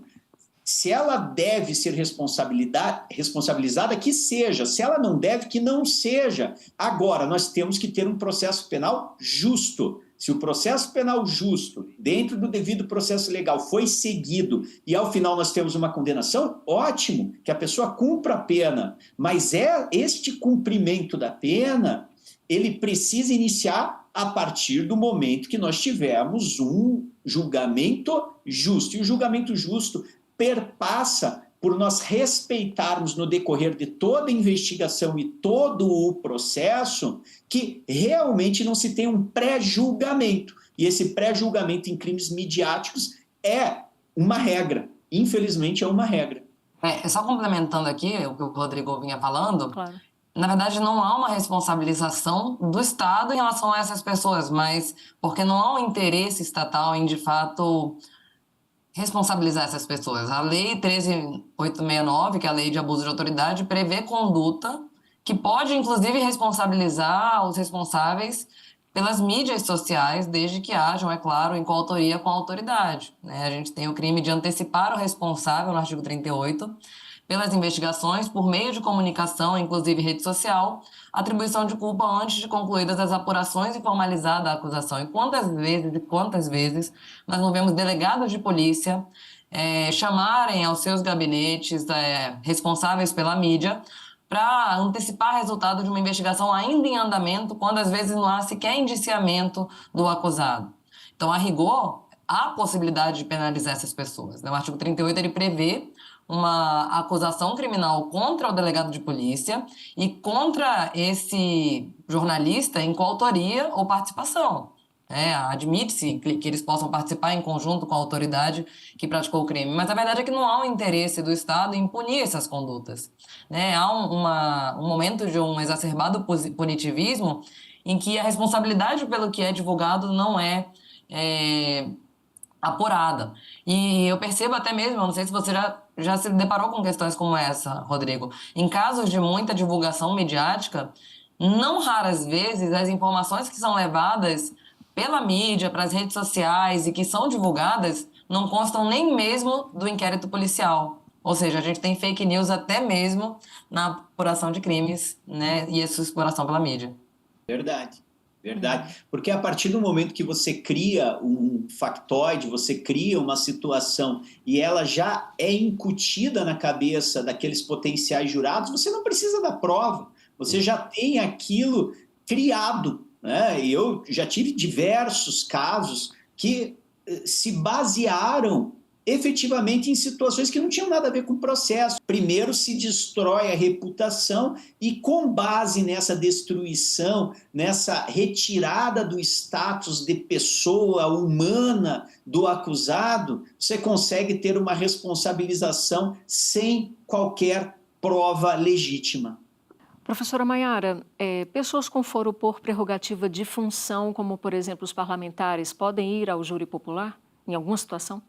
Se ela deve ser responsabilizada, que seja. Se ela não deve, que não seja. Agora, nós temos que ter um processo penal justo. Se o processo penal justo, dentro do devido processo legal, foi seguido e ao final nós temos uma condenação, ótimo, que a pessoa cumpra a pena. Mas este cumprimento da pena, ele precisa iniciar a partir do momento que nós tivermos um julgamento justo. E o julgamento justo perpassa por nós respeitarmos no decorrer de toda a investigação e todo o processo que realmente não se tem um pré-julgamento. E esse pré-julgamento em crimes midiáticos é uma regra. Infelizmente, é uma regra. Só complementando aqui o que o Rodrigo vinha falando, Claro. Na verdade, não há uma responsabilização do Estado em relação a essas pessoas, mas porque não há um interesse estatal em, de fato, responsabilizar essas pessoas. A Lei 13.869, que é a Lei de Abuso de Autoridade, prevê conduta que pode, inclusive, responsabilizar os responsáveis pelas mídias sociais, desde que hajam, é claro, em coautoria com a autoridade, né? A gente tem o crime de antecipar o responsável, no artigo 38, pelas investigações, por meio de comunicação, inclusive rede social, atribuição de culpa antes de concluídas as apurações e formalizada a acusação. E quantas vezes nós não vemos delegados de polícia chamarem aos seus gabinetes responsáveis pela mídia para antecipar resultado de uma investigação ainda em andamento, quando às vezes não há sequer indiciamento do acusado. Então, a rigor, há possibilidade de penalizar essas pessoas, né? O artigo 38 ele prevê uma acusação criminal contra o delegado de polícia e contra esse jornalista em coautoria ou participação. Admite-se que eles possam participar em conjunto com a autoridade que praticou o crime, mas a verdade é que não há um interesse do Estado em punir essas condutas, né? Há um momento de um exacerbado punitivismo em que a responsabilidade pelo que é divulgado não é apurada. E eu percebo até mesmo, eu não sei se você já se deparou com questões como essa, Rodrigo, em casos de muita divulgação midiática, não raras vezes as informações que são levadas pela mídia, para as redes sociais e que são divulgadas, não constam nem mesmo do inquérito policial. Ou seja, a gente tem fake news até mesmo na apuração de crimes, né, e essa exploração pela mídia. Verdade. Porque a partir do momento que você cria um factoide, você cria uma situação e ela já é incutida na cabeça daqueles potenciais jurados, você não precisa da prova, você já tem aquilo criado, né? E eu já tive diversos casos que se basearam efetivamente em situações que não tinham nada a ver com o processo. Primeiro se destrói a reputação e com base nessa destruição, nessa retirada do status de pessoa humana do acusado, você consegue ter uma responsabilização sem qualquer prova legítima. Professora Maiara, pessoas com foro por prerrogativa de função, como por exemplo os parlamentares, podem ir ao júri popular? em alguma situação?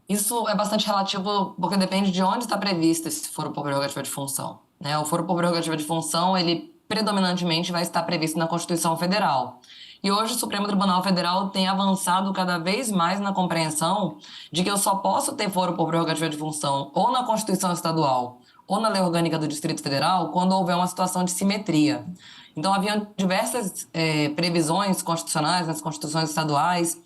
Isso é bastante relativo porque depende de onde está previsto esse foro por prerrogativa de função, né? O foro por prerrogativa de função, ele predominantemente vai estar previsto na Constituição Federal. E hoje o Supremo Tribunal Federal tem avançado cada vez mais na compreensão de que eu só posso ter foro por prerrogativa de função ou na Constituição Estadual ou na Lei Orgânica do Distrito Federal quando houver uma situação de simetria. Então, haviam diversas previsões constitucionais nas constituições estaduais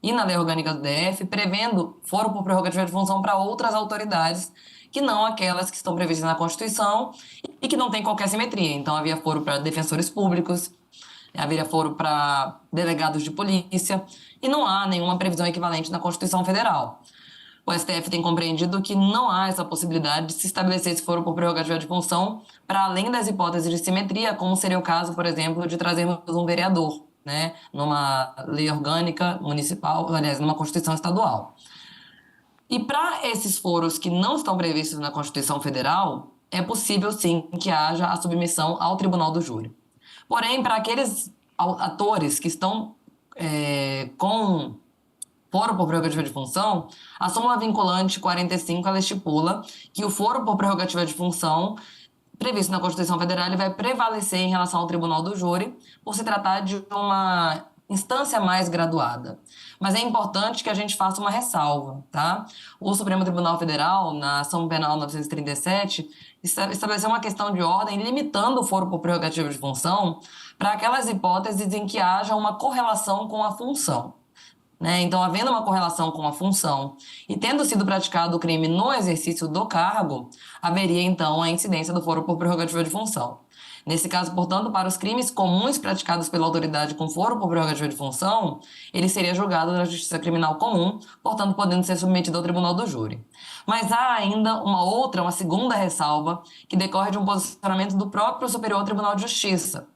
e na Lei Orgânica do DF, prevendo foro por prerrogativa de função para outras autoridades que não aquelas que estão previstas na Constituição e que não tem qualquer simetria. Então, havia foro para defensores públicos, haveria foro para delegados de polícia, e não há nenhuma previsão equivalente na Constituição Federal. O STF tem compreendido que não há essa possibilidade de se estabelecer esse foro por prerrogativa de função para além das hipóteses de simetria, como seria o caso, por exemplo, de trazermos um vereador, né, numa lei orgânica municipal, aliás, numa Constituição estadual. E para esses foros que não estão previstos na Constituição Federal, é possível, sim, que haja a submissão ao Tribunal do Júri. Porém, para aqueles atores que estão com foro por prerrogativa de função, a súmula vinculante 45 ela estipula que o foro por prerrogativa de função previsto na Constituição Federal ele vai prevalecer em relação ao Tribunal do Júri por se tratar de uma instância mais graduada. Mas é importante que a gente faça uma ressalva, tá? O Supremo Tribunal Federal, na Ação Penal 937, estabeleceu uma questão de ordem limitando o foro por prerrogativa de função para aquelas hipóteses em que haja uma correlação com a função. Né? Então, havendo uma correlação com a função e tendo sido praticado o crime no exercício do cargo, haveria, então, a incidência do foro por prerrogativa de função. Nesse caso, portanto, para os crimes comuns praticados pela autoridade com foro por prerrogativa de função, ele seria julgado na Justiça Criminal Comum, portanto, podendo ser submetido ao Tribunal do Júri. Mas há ainda uma segunda ressalva, que decorre de um posicionamento do próprio Superior Tribunal de Justiça.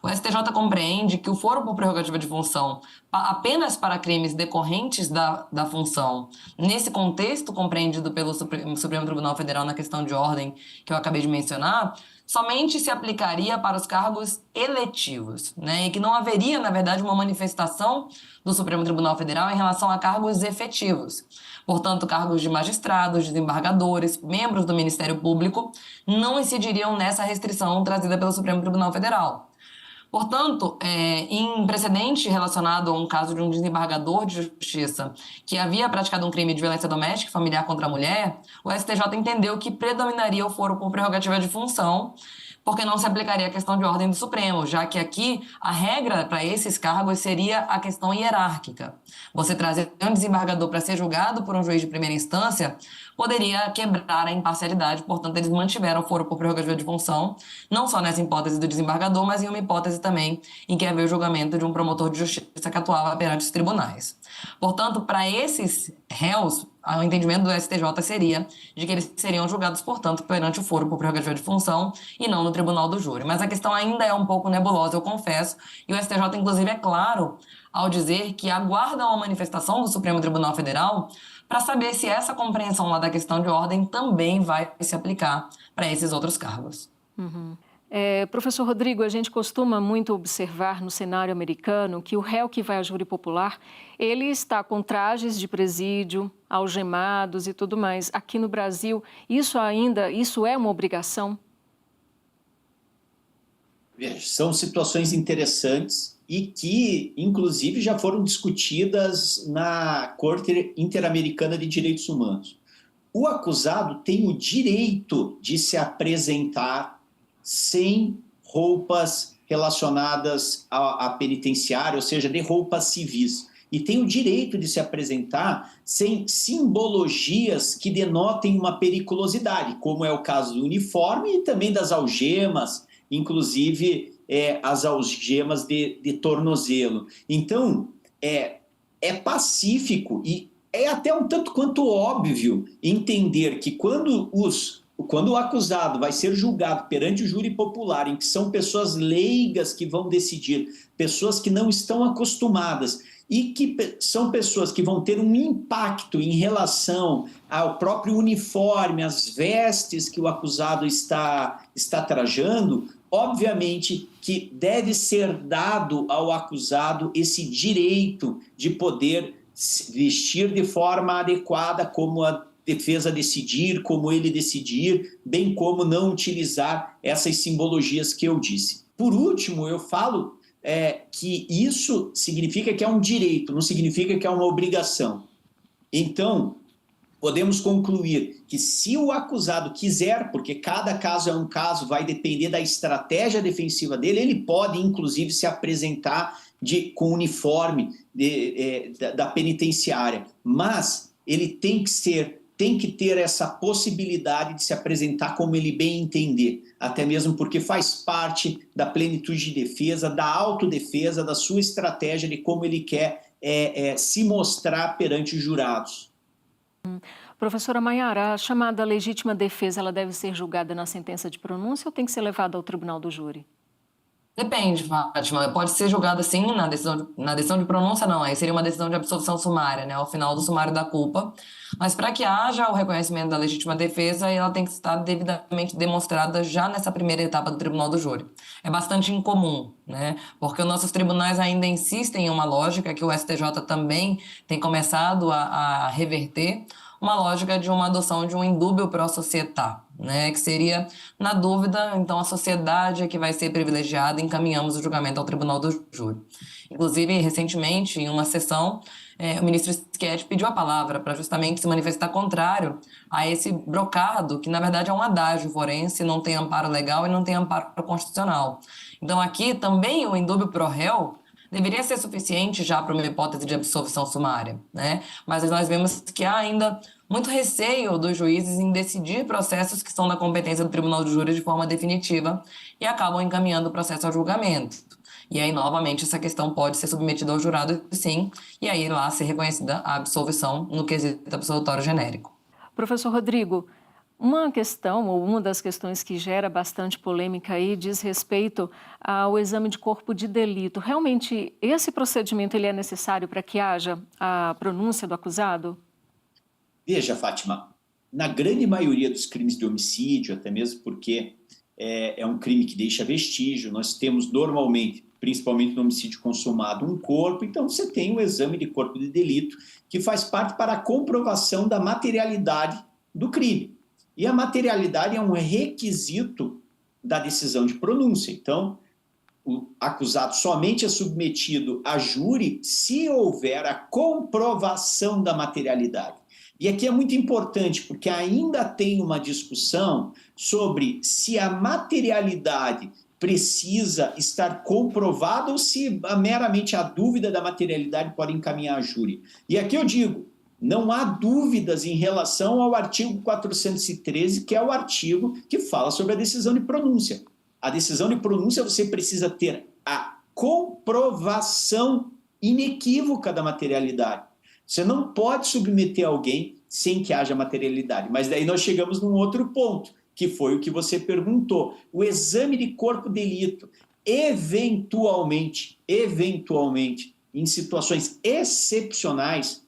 O STJ compreende que o foro por prerrogativa de função apenas para crimes decorrentes da função, nesse contexto compreendido pelo Supremo Tribunal Federal na questão de ordem que eu acabei de mencionar, somente se aplicaria para os cargos eletivos, né? E que não haveria, na verdade, uma manifestação do Supremo Tribunal Federal em relação a cargos efetivos. Portanto, cargos de magistrados, desembargadores, membros do Ministério Público não incidiriam nessa restrição trazida pelo Supremo Tribunal Federal. Portanto, em precedente relacionado a um caso de um desembargador de justiça que havia praticado um crime de violência doméstica e familiar contra a mulher, o STJ entendeu que predominaria o foro por prerrogativa de função, porque não se aplicaria a questão de ordem do Supremo, já que aqui a regra para esses cargos seria a questão hierárquica. Você trazer um desembargador para ser julgado por um juiz de primeira instância poderia quebrar a imparcialidade, portanto, eles mantiveram o foro por prerrogativa de função, não só nessa hipótese do desembargador, mas em uma hipótese também em que havia o julgamento de um promotor de justiça que atuava perante os tribunais. Portanto, para esses réus, o entendimento do STJ seria de que eles seriam julgados, portanto, perante o foro por prerrogativa de função e não no Tribunal do Júri. Mas a questão ainda é um pouco nebulosa, eu confesso, e o STJ, inclusive, é claro ao dizer que aguarda uma manifestação do Supremo Tribunal Federal para saber se essa compreensão lá da questão de ordem também vai se aplicar para esses outros cargos. Uhum. Professor Rodrigo, a gente costuma muito observar no cenário americano que o réu que vai a júri popular, ele está com trajes de presídio, algemados e tudo mais. Aqui no Brasil, isso é uma obrigação? Veja, são situações interessantes e que, inclusive, já foram discutidas na Corte Interamericana de Direitos Humanos. O acusado tem o direito de se apresentar sem roupas relacionadas à penitenciária, ou seja, de roupas civis. E tem o direito de se apresentar sem simbologias que denotem uma periculosidade, como é o caso do uniforme e também das algemas, inclusive as algemas de tornozelo. Então, é pacífico e é até um tanto quanto óbvio entender que quando o acusado vai ser julgado perante o júri popular, em que são pessoas leigas que vão decidir, pessoas que não estão acostumadas e que são pessoas que vão ter um impacto em relação ao próprio uniforme, às vestes que o acusado está trajando, obviamente que deve ser dado ao acusado esse direito de poder vestir de forma adequada, como a defesa decidir, como ele decidir, bem como não utilizar essas simbologias que eu disse. Por último, eu falo que isso significa que é um direito, não significa que é uma obrigação. Então, podemos concluir que se o acusado quiser, porque cada caso é um caso, vai depender da estratégia defensiva dele, ele pode, inclusive, se apresentar com uniforme da penitenciária, mas ele tem que ter essa possibilidade de se apresentar como ele bem entender, até mesmo porque faz parte da plenitude de defesa, da autodefesa, da sua estratégia de como ele quer se mostrar perante os jurados. Professora Maiara, a chamada legítima defesa, ela deve ser julgada na sentença de pronúncia ou tem que ser levada ao tribunal do júri? Depende, Fátima. Pode ser julgada sim na decisão de pronúncia, não. Aí seria uma decisão de absolvição sumária, né? Ao final do sumário da culpa. Mas para que haja o reconhecimento da legítima defesa, ela tem que estar devidamente demonstrada já nessa primeira etapa do tribunal do júri. É bastante incomum, né? Porque os nossos tribunais ainda insistem em uma lógica que o STJ também tem começado a reverter, uma lógica de uma adoção de um indúbio pro società, né? Que seria, na dúvida, então a sociedade é que vai ser privilegiada e encaminhamos o julgamento ao tribunal do júri. Inclusive, recentemente, em uma sessão, o ministro Schietti pediu a palavra para justamente se manifestar contrário a esse brocado, que na verdade é um adágio forense, não tem amparo legal e não tem amparo constitucional. Então aqui também o indúbio pro réu deveria ser suficiente já para uma hipótese de absolvição sumária, né? Mas nós vemos que há ainda muito receio dos juízes em decidir processos que são da competência do tribunal de júri de forma definitiva e acabam encaminhando o processo ao julgamento. E aí, novamente, essa questão pode ser submetida ao jurado, sim, e aí lá ser reconhecida a absolvição no quesito absolutório genérico. Professor Rodrigo, uma questão, ou uma das questões que gera bastante polêmica aí, diz respeito ao exame de corpo de delito. Realmente, esse procedimento ele é necessário para que haja a pronúncia do acusado? Veja, Fátima, na grande maioria dos crimes de homicídio, até mesmo porque é um crime que deixa vestígio, nós temos normalmente, principalmente no homicídio consumado, um corpo, então você tem o exame de corpo de delito, que faz parte para a comprovação da materialidade do crime. E a materialidade é um requisito da decisão de pronúncia. Então, o acusado somente é submetido a júri se houver a comprovação da materialidade. E aqui é muito importante, porque ainda tem uma discussão sobre se a materialidade precisa estar comprovada ou se meramente a dúvida da materialidade pode encaminhar a júri. E aqui eu digo, não há dúvidas em relação ao artigo 413, que é o artigo que fala sobre a decisão de pronúncia. A decisão de pronúncia você precisa ter a comprovação inequívoca da materialidade. Você não pode submeter alguém sem que haja materialidade. Mas daí nós chegamos num outro ponto, que foi o que você perguntou. O exame de corpo de delito, eventualmente, em situações excepcionais,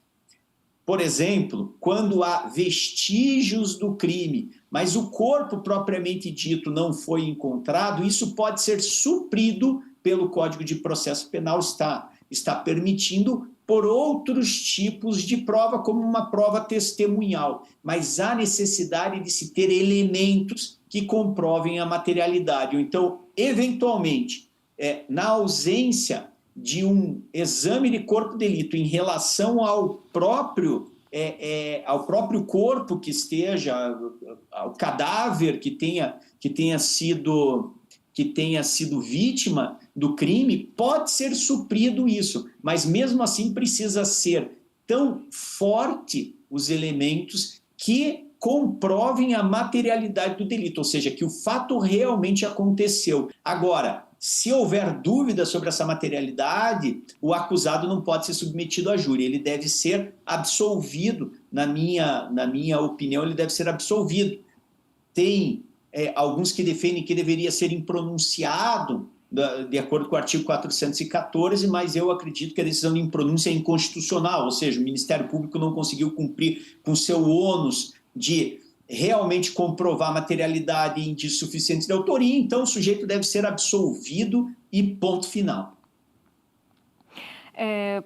por exemplo, quando há vestígios do crime, mas o corpo propriamente dito não foi encontrado, isso pode ser suprido pelo Código de Processo Penal, está permitindo por outros tipos de prova, como uma prova testemunhal. Mas há necessidade de se ter elementos que comprovem a materialidade. Então, eventualmente, na ausência de um exame de corpo de delito em relação ao próprio corpo que esteja, ao cadáver que tenha sido vítima do crime, pode ser suprido isso, mas mesmo assim precisa ser tão forte os elementos que comprovem a materialidade do delito, ou seja, que o fato realmente aconteceu. Agora, se houver dúvida sobre essa materialidade, o acusado não pode ser submetido a júri, ele deve ser absolvido, na minha opinião, ele deve ser absolvido. Tem alguns que defendem que deveria ser impronunciado, de acordo com o artigo 414, mas eu acredito que a decisão de impronúncia é inconstitucional, ou seja, o Ministério Público não conseguiu cumprir com seu ônus de realmente comprovar materialidade e indícios suficientes de autoria, então o sujeito deve ser absolvido e ponto final.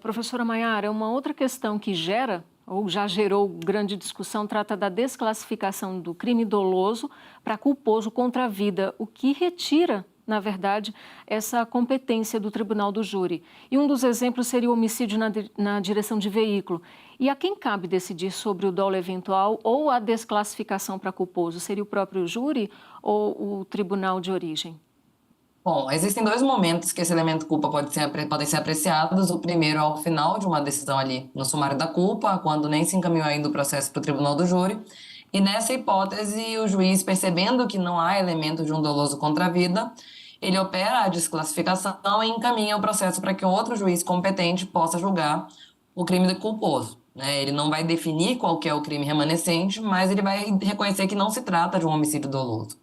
Professora Maiara, uma outra questão que gera, ou já gerou grande discussão, trata da desclassificação do crime doloso para culposo contra a vida, o que retira, na verdade, essa competência do tribunal do júri. E um dos exemplos seria o homicídio na direção de veículo. E a quem cabe decidir sobre o dolo eventual ou a desclassificação para culposo? Seria o próprio júri ou o tribunal de origem? Bom, existem dois momentos que esse elemento culpa podem ser apreciados. O primeiro é ao final de uma decisão ali no sumário da culpa, quando nem se encaminhou ainda o processo para o tribunal do júri. E nessa hipótese, o juiz, percebendo que não há elemento de um doloso contra a vida, ele opera a desclassificação e encaminha o processo para que outro juiz competente possa julgar o crime do culposo, né? Ele não vai definir qual que é o crime remanescente, mas ele vai reconhecer que não se trata de um homicídio doloso.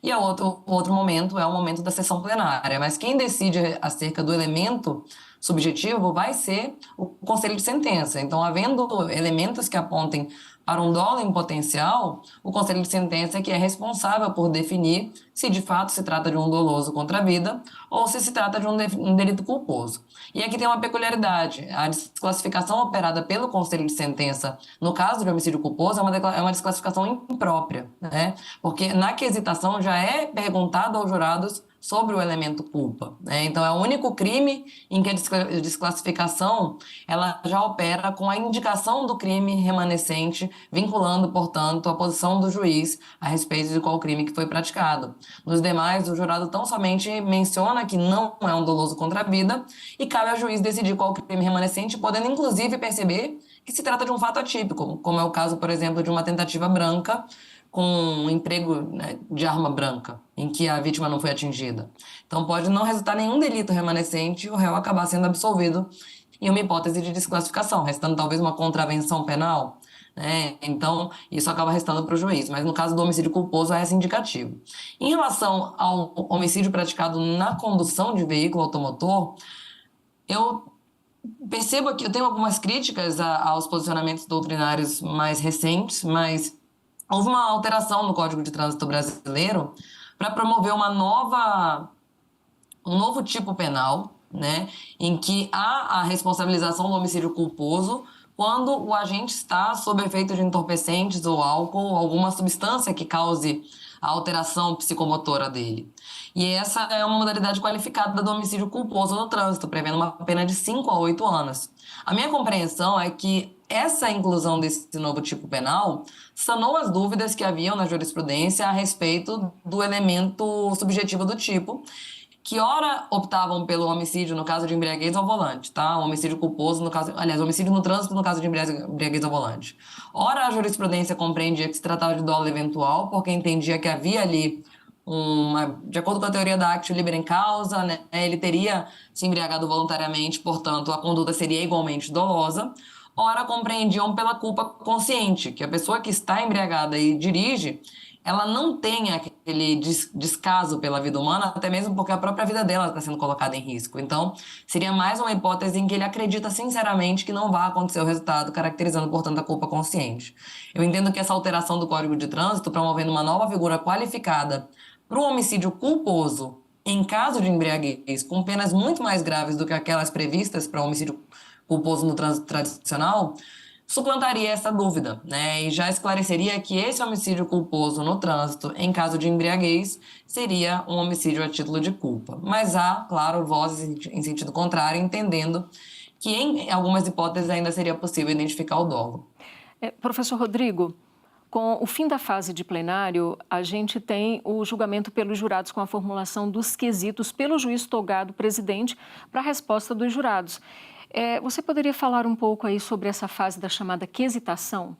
E o outro momento é o momento da sessão plenária. Mas quem decide acerca do elemento subjetivo vai ser o conselho de sentença. Então, havendo elementos que apontem para um dolo em potencial, o conselho de sentença é que é responsável por definir se de fato se trata de um doloso contra a vida ou se trata de um delito culposo. E aqui tem uma peculiaridade: a desclassificação operada pelo conselho de sentença no caso de homicídio culposo é uma desclassificação imprópria, né? Porque na quesitação já é perguntado aos jurados sobre o elemento culpa, né? Então, é o único crime em que a desclassificação ela já opera com a indicação do crime remanescente, vinculando, portanto, a posição do juiz a respeito de qual crime que foi praticado. Nos demais, o jurado tão somente menciona que não é um doloso contra a vida e cabe ao juiz decidir qual crime remanescente, podendo inclusive perceber que se trata de um fato atípico, como é o caso, por exemplo, de uma tentativa branca com um emprego, né, de arma branca, em que a vítima não foi atingida. Então, pode não resultar nenhum delito remanescente e o réu acabar sendo absolvido em uma hipótese de desclassificação, restando talvez uma contravenção penal, né? Então, isso acaba restando para o juiz. Mas no caso do homicídio culposo, é esse indicativo. Em relação ao homicídio praticado na condução de veículo automotor, eu percebo que eu tenho algumas críticas aos posicionamentos doutrinários mais recentes, mas houve uma alteração no Código de Trânsito brasileiro para promover um novo tipo penal, né, em que há a responsabilização do homicídio culposo quando o agente está sob efeito de entorpecentes ou álcool, ou alguma substância que cause a alteração psicomotora dele. E essa é uma modalidade qualificada do homicídio culposo no trânsito, prevendo uma pena de 5 a 8 anos. A minha compreensão é que essa inclusão desse novo tipo penal sanou as dúvidas que haviam na jurisprudência a respeito do elemento subjetivo do tipo, que ora optavam pelo homicídio no caso de embriaguez ao volante, tá? O homicídio culposo no caso, aliás, homicídio no trânsito no caso de embriaguez ao volante. Ora a jurisprudência compreendia que se tratava de dolo eventual, porque entendia que havia ali de acordo com a teoria da actio libera em causa, né, ele teria se embriagado voluntariamente, portanto, a conduta seria igualmente dolosa. Ora, compreendiam pela culpa consciente, que a pessoa que está embriagada e dirige, ela não tem aquele descaso pela vida humana, até mesmo porque a própria vida dela está sendo colocada em risco. Então, seria mais uma hipótese em que ele acredita sinceramente que não vai acontecer o resultado, caracterizando, portanto, a culpa consciente. Eu entendo que essa alteração do Código de Trânsito, promovendo uma nova figura qualificada para o homicídio culposo em caso de embriaguez, com penas muito mais graves do que aquelas previstas para o homicídio culposo no trânsito tradicional, suplantaria essa dúvida, né? E já esclareceria que esse homicídio culposo no trânsito, em caso de embriaguez, seria um homicídio a título de culpa. Mas há, claro, vozes em sentido contrário, entendendo que em algumas hipóteses ainda seria possível identificar o dolo. Professor Rodrigo, com o fim da fase de plenário, a gente tem o julgamento pelos jurados com a formulação dos quesitos pelo juiz togado presidente para a resposta dos jurados. Você poderia falar um pouco aí sobre essa fase da chamada quesitação?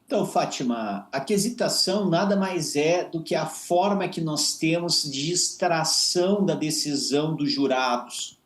Então, Fátima, a quesitação nada mais é do que a forma que nós temos de extração da decisão dos jurados.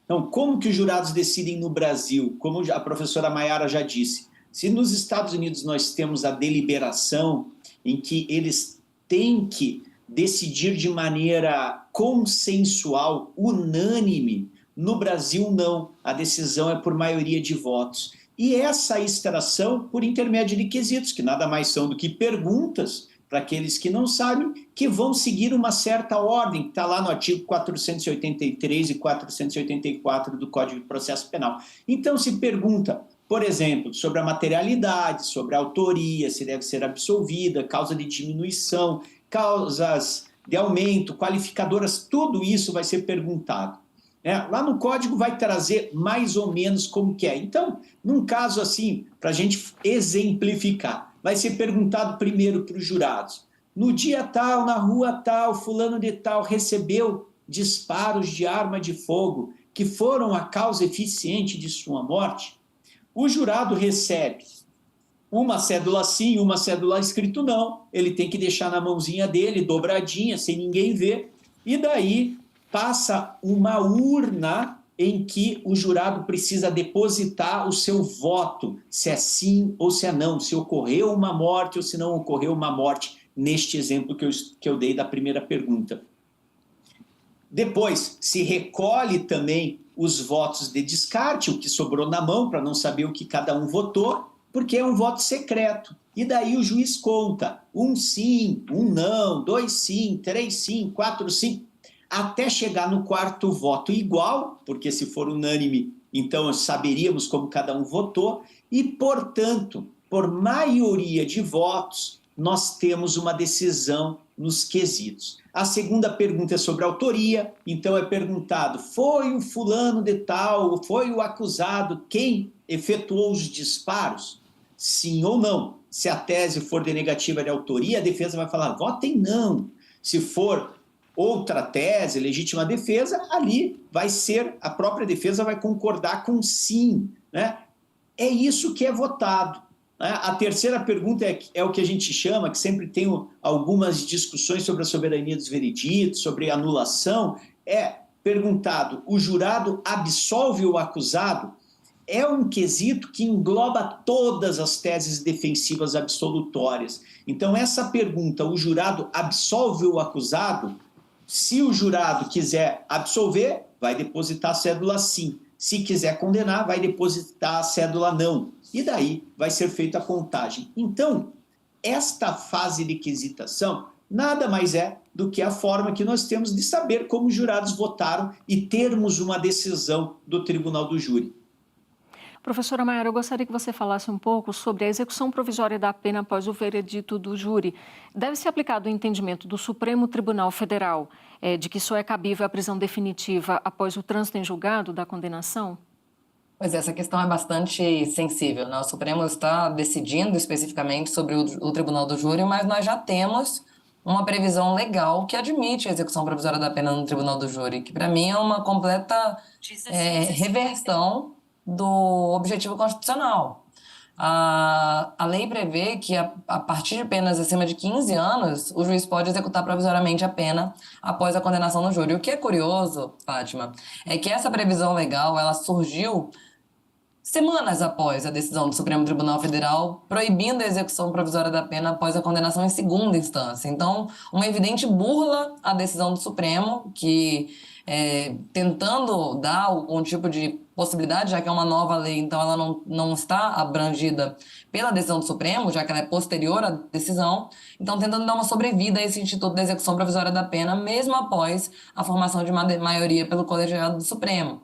Então, como que os jurados decidem no Brasil? Como a professora Maiara já disse, se nos Estados Unidos nós temos a deliberação em que eles têm que decidir de maneira consensual, unânime, no Brasil não, a decisão é por maioria de votos. E essa extração por intermédio de quesitos, que nada mais são do que perguntas para aqueles que não sabem, que vão seguir uma certa ordem, que está lá no artigo 483 e 484 do Código de Processo Penal. Então, se pergunta, por exemplo, sobre a materialidade, sobre a autoria, se deve ser absolvida, causa de diminuição, causas de aumento, qualificadoras, tudo isso vai ser perguntado. Lá no código vai trazer mais ou menos como que é. Então, num caso assim, para a gente exemplificar, vai ser perguntado primeiro para os jurados. No dia tal, na rua tal, fulano de tal recebeu disparos de arma de fogo que foram a causa eficiente de sua morte. O jurado recebe uma cédula sim, uma cédula escrito não. Ele tem que deixar na mãozinha dele, dobradinha, sem ninguém ver. E daí passa uma urna em que o jurado precisa depositar o seu voto, se é sim ou se é não, se ocorreu uma morte ou se não ocorreu uma morte, neste exemplo que eu dei da primeira pergunta. Depois, se recolhe também os votos de descarte, o que sobrou na mão, para não saber o que cada um votou, porque é um voto secreto. E daí o juiz conta, 1 sim, 1 não, 2 sim, 3 sim, 4 sim, até chegar no quarto voto igual, porque se for unânime, então saberíamos como cada um votou, e, portanto, por maioria de votos, nós temos uma decisão nos quesitos. A segunda pergunta é sobre autoria, então é perguntado, foi o fulano de tal, foi o acusado quem efetuou os disparos? Sim ou não? Se a tese for de negativa de autoria, a defesa vai falar, votem não. Se for outra tese, legítima defesa, ali vai ser, a própria defesa vai concordar com sim, né? É isso que é votado. A terceira pergunta é o que a gente chama, que sempre tem algumas discussões sobre a soberania dos vereditos, sobre anulação, é perguntado, o jurado absolve o acusado? É um quesito que engloba todas as teses defensivas absolutórias. Então, essa pergunta, o jurado absolve o acusado? Se o jurado quiser absolver, vai depositar a cédula sim. Se quiser condenar, vai depositar a cédula não. E daí vai ser feita a contagem. Então, esta fase de quesitação nada mais é do que a forma que nós temos de saber como os jurados votaram e termos uma decisão do tribunal do júri. Professora Maiara, eu gostaria que você falasse um pouco sobre a execução provisória da pena após o veredito do júri. Deve ser aplicado o entendimento do Supremo Tribunal Federal de que só é cabível a prisão definitiva após o trânsito em julgado da condenação? Pois é, essa questão é bastante sensível, né? O Supremo está decidindo especificamente sobre o Tribunal do Júri, mas nós já temos uma previsão legal que admite a execução provisória da pena no Tribunal do Júri, que para mim é uma completa reversão do objetivo constitucional. A lei prevê que, a partir de penas acima de 15 anos, o juiz pode executar provisoriamente a pena após a condenação no júri. O que é curioso, Fátima, é que essa previsão legal ela surgiu semanas após a decisão do Supremo Tribunal Federal proibindo a execução provisória da pena após a condenação em segunda instância. Então, uma evidente burla à decisão do Supremo, que tentando dar algum tipo de possibilidade, já que é uma nova lei, então ela não está abrangida pela decisão do Supremo, já que ela é posterior à decisão, então tentando dar uma sobrevida a esse Instituto da Execução Provisória da Pena, mesmo após a formação de uma maioria pelo colegiado do Supremo.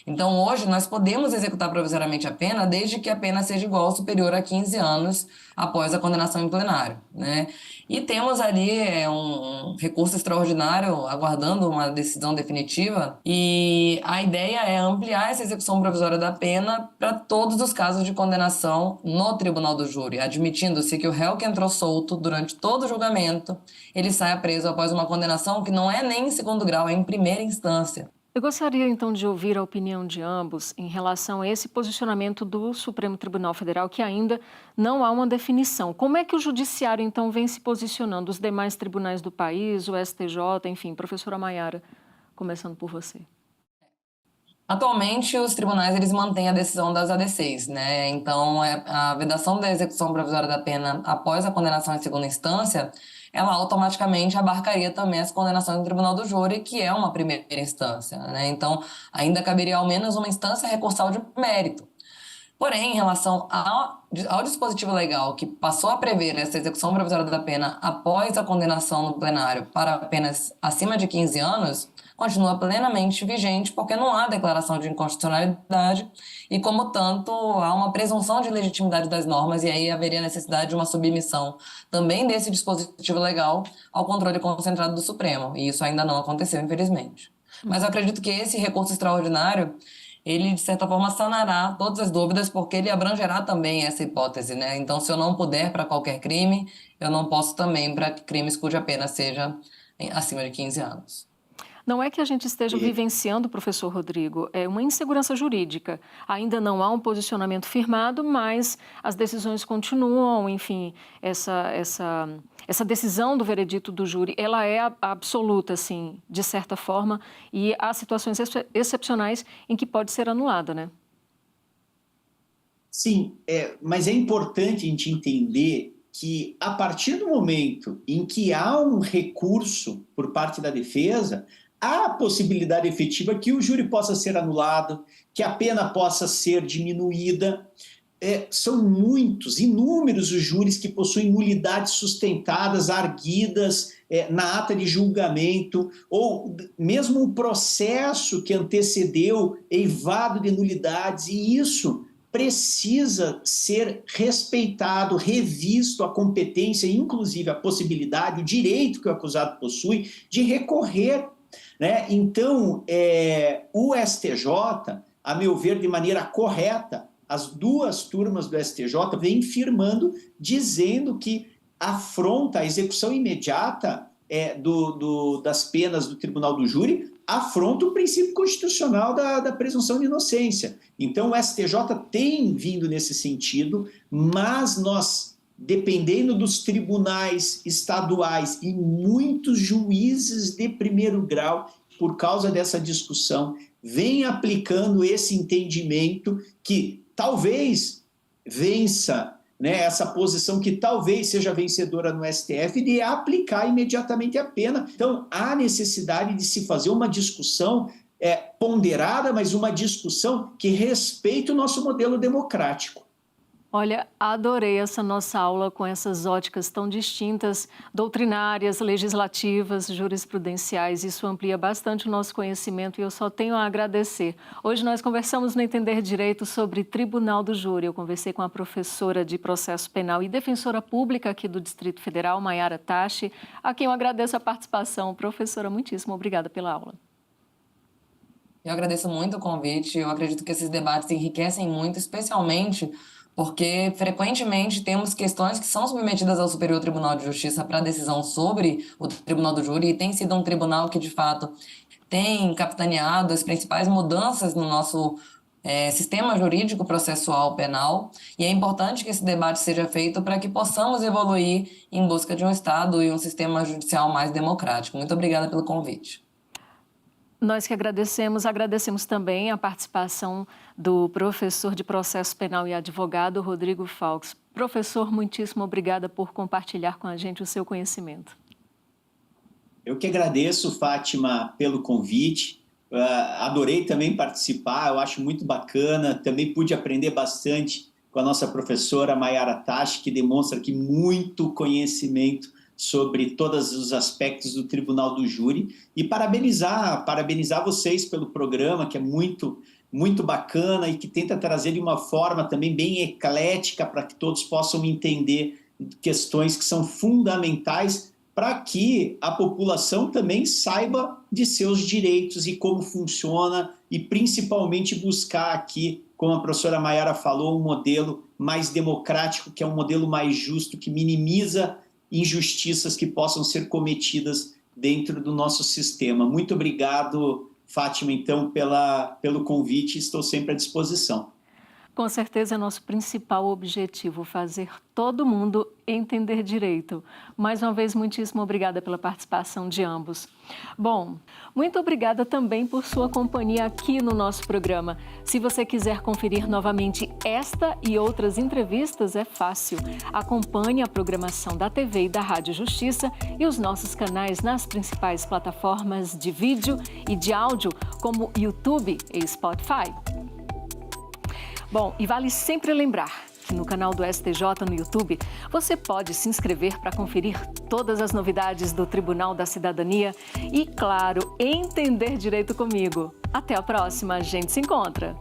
Então, hoje, nós podemos executar provisoriamente a pena desde que a pena seja igual ou superior a 15 anos após a condenação em plenário, né? E temos ali um recurso extraordinário aguardando uma decisão definitiva e a ideia é ampliar essa execução provisória da pena para todos os casos de condenação no Tribunal do Júri, admitindo-se que o réu que entrou solto durante todo o julgamento, ele saia preso após uma condenação que não é nem em segundo grau, é em primeira instância. Eu gostaria, então, de ouvir a opinião de ambos em relação a esse posicionamento do Supremo Tribunal Federal, que ainda não há uma definição. Como é que o Judiciário, então, vem se posicionando? Os demais tribunais do país, o STJ, enfim, professora Maiara, começando por você. Atualmente, os tribunais eles mantêm a decisão das ADCs, né? Então, a vedação da execução provisória da pena após a condenação em segunda instância, ela automaticamente abarcaria também as condenações do Tribunal do Júri, que é uma primeira instância, né? Então, ainda caberia ao menos uma instância recursal de mérito. Porém, em relação ao dispositivo legal que passou a prever essa execução provisória da pena após a condenação no plenário para penas acima de 15 anos, continua plenamente vigente, porque não há declaração de inconstitucionalidade e, como tanto, há uma presunção de legitimidade das normas, e aí haveria necessidade de uma submissão também desse dispositivo legal ao controle concentrado do Supremo, e isso ainda não aconteceu, infelizmente. Mas eu acredito que esse recurso extraordinário, ele, de certa forma, sanará todas as dúvidas, porque ele abrangerá também essa hipótese, né? Então, se eu não puder para qualquer crime, eu não posso também para crimes cuja pena seja acima de 15 anos. Não é que a gente esteja vivenciando, professor Rodrigo, uma insegurança jurídica. Ainda não há um posicionamento firmado, mas as decisões continuam, enfim, essa decisão do veredito do júri, ela é absoluta, assim, de certa forma, e há situações excepcionais em que pode ser anulada, né? Sim, mas é importante a gente entender que, a partir do momento em que há um recurso por parte da defesa, há a possibilidade efetiva que o júri possa ser anulado, que a pena possa ser diminuída. São muitos, inúmeros os júris que possuem nulidades sustentadas, arguidas na ata de julgamento, ou mesmo o processo que antecedeu eivado de nulidades, e isso precisa ser respeitado, revisto a competência, inclusive a possibilidade, o direito que o acusado possui de recorrer, né? Então, o STJ, a meu ver, de maneira correta, as duas turmas do STJ vêm firmando, dizendo que afronta a execução imediata das penas do Tribunal do Júri, afronta o princípio constitucional da presunção de inocência. Então, o STJ tem vindo nesse sentido, mas nós, dependendo dos tribunais estaduais e muitos juízes de primeiro grau, por causa dessa discussão, vem aplicando esse entendimento que talvez vença, né, essa posição que talvez seja vencedora no STF, de aplicar imediatamente a pena. Então, há necessidade de se fazer uma discussão ponderada, mas uma discussão que respeite o nosso modelo democrático. Olha, adorei essa nossa aula com essas óticas tão distintas, doutrinárias, legislativas, jurisprudenciais. Isso amplia bastante o nosso conhecimento e eu só tenho a agradecer. Hoje nós conversamos no Entender Direito sobre Tribunal do Júri. Eu conversei com a professora de Processo Penal e defensora pública aqui do Distrito Federal, Maiara Tachi, a quem eu agradeço a participação. Professora, muitíssimo obrigada pela aula. Eu agradeço muito o convite. Eu acredito que esses debates enriquecem muito, especialmente porque frequentemente temos questões que são submetidas ao Superior Tribunal de Justiça para decisão sobre o Tribunal do Júri, e tem sido um tribunal que, de fato, tem capitaneado as principais mudanças no nosso sistema jurídico processual penal, e é importante que esse debate seja feito para que possamos evoluir em busca de um Estado e um sistema judicial mais democrático. Muito obrigada pelo convite. Nós que agradecemos também a participação do professor de Processo Penal e advogado Rodrigo Faux. Professor, muitíssimo obrigada por compartilhar com a gente o seu conhecimento. Eu que agradeço, Fátima, pelo convite. Adorei também participar, eu acho muito bacana. Também pude aprender bastante com a nossa professora Maiara Tachi, que demonstra aqui muito conhecimento sobre todos os aspectos do Tribunal do Júri, e parabenizar vocês pelo programa, que é muito, muito bacana e que tenta trazer de uma forma também bem eclética para que todos possam entender questões que são fundamentais para que a população também saiba de seus direitos e como funciona, e principalmente buscar aqui, como a professora Maiara falou, um modelo mais democrático, que é um modelo mais justo, que minimiza injustiças que possam ser cometidas dentro do nosso sistema. Muito obrigado, Fátima, então, pelo convite. Estou sempre à disposição. Com certeza é nosso principal objetivo, fazer todo mundo entender direito. Mais uma vez, muitíssimo obrigada pela participação de ambos. Bom, muito obrigada também por sua companhia aqui no nosso programa. Se você quiser conferir novamente esta e outras entrevistas, é fácil. Acompanhe a programação da TV e da Rádio Justiça e os nossos canais nas principais plataformas de vídeo e de áudio, como YouTube e Spotify. Bom, e vale sempre lembrar que no canal do STJ no YouTube você pode se inscrever para conferir todas as novidades do Tribunal da Cidadania e, claro, entender direito comigo. Até a próxima, a gente se encontra!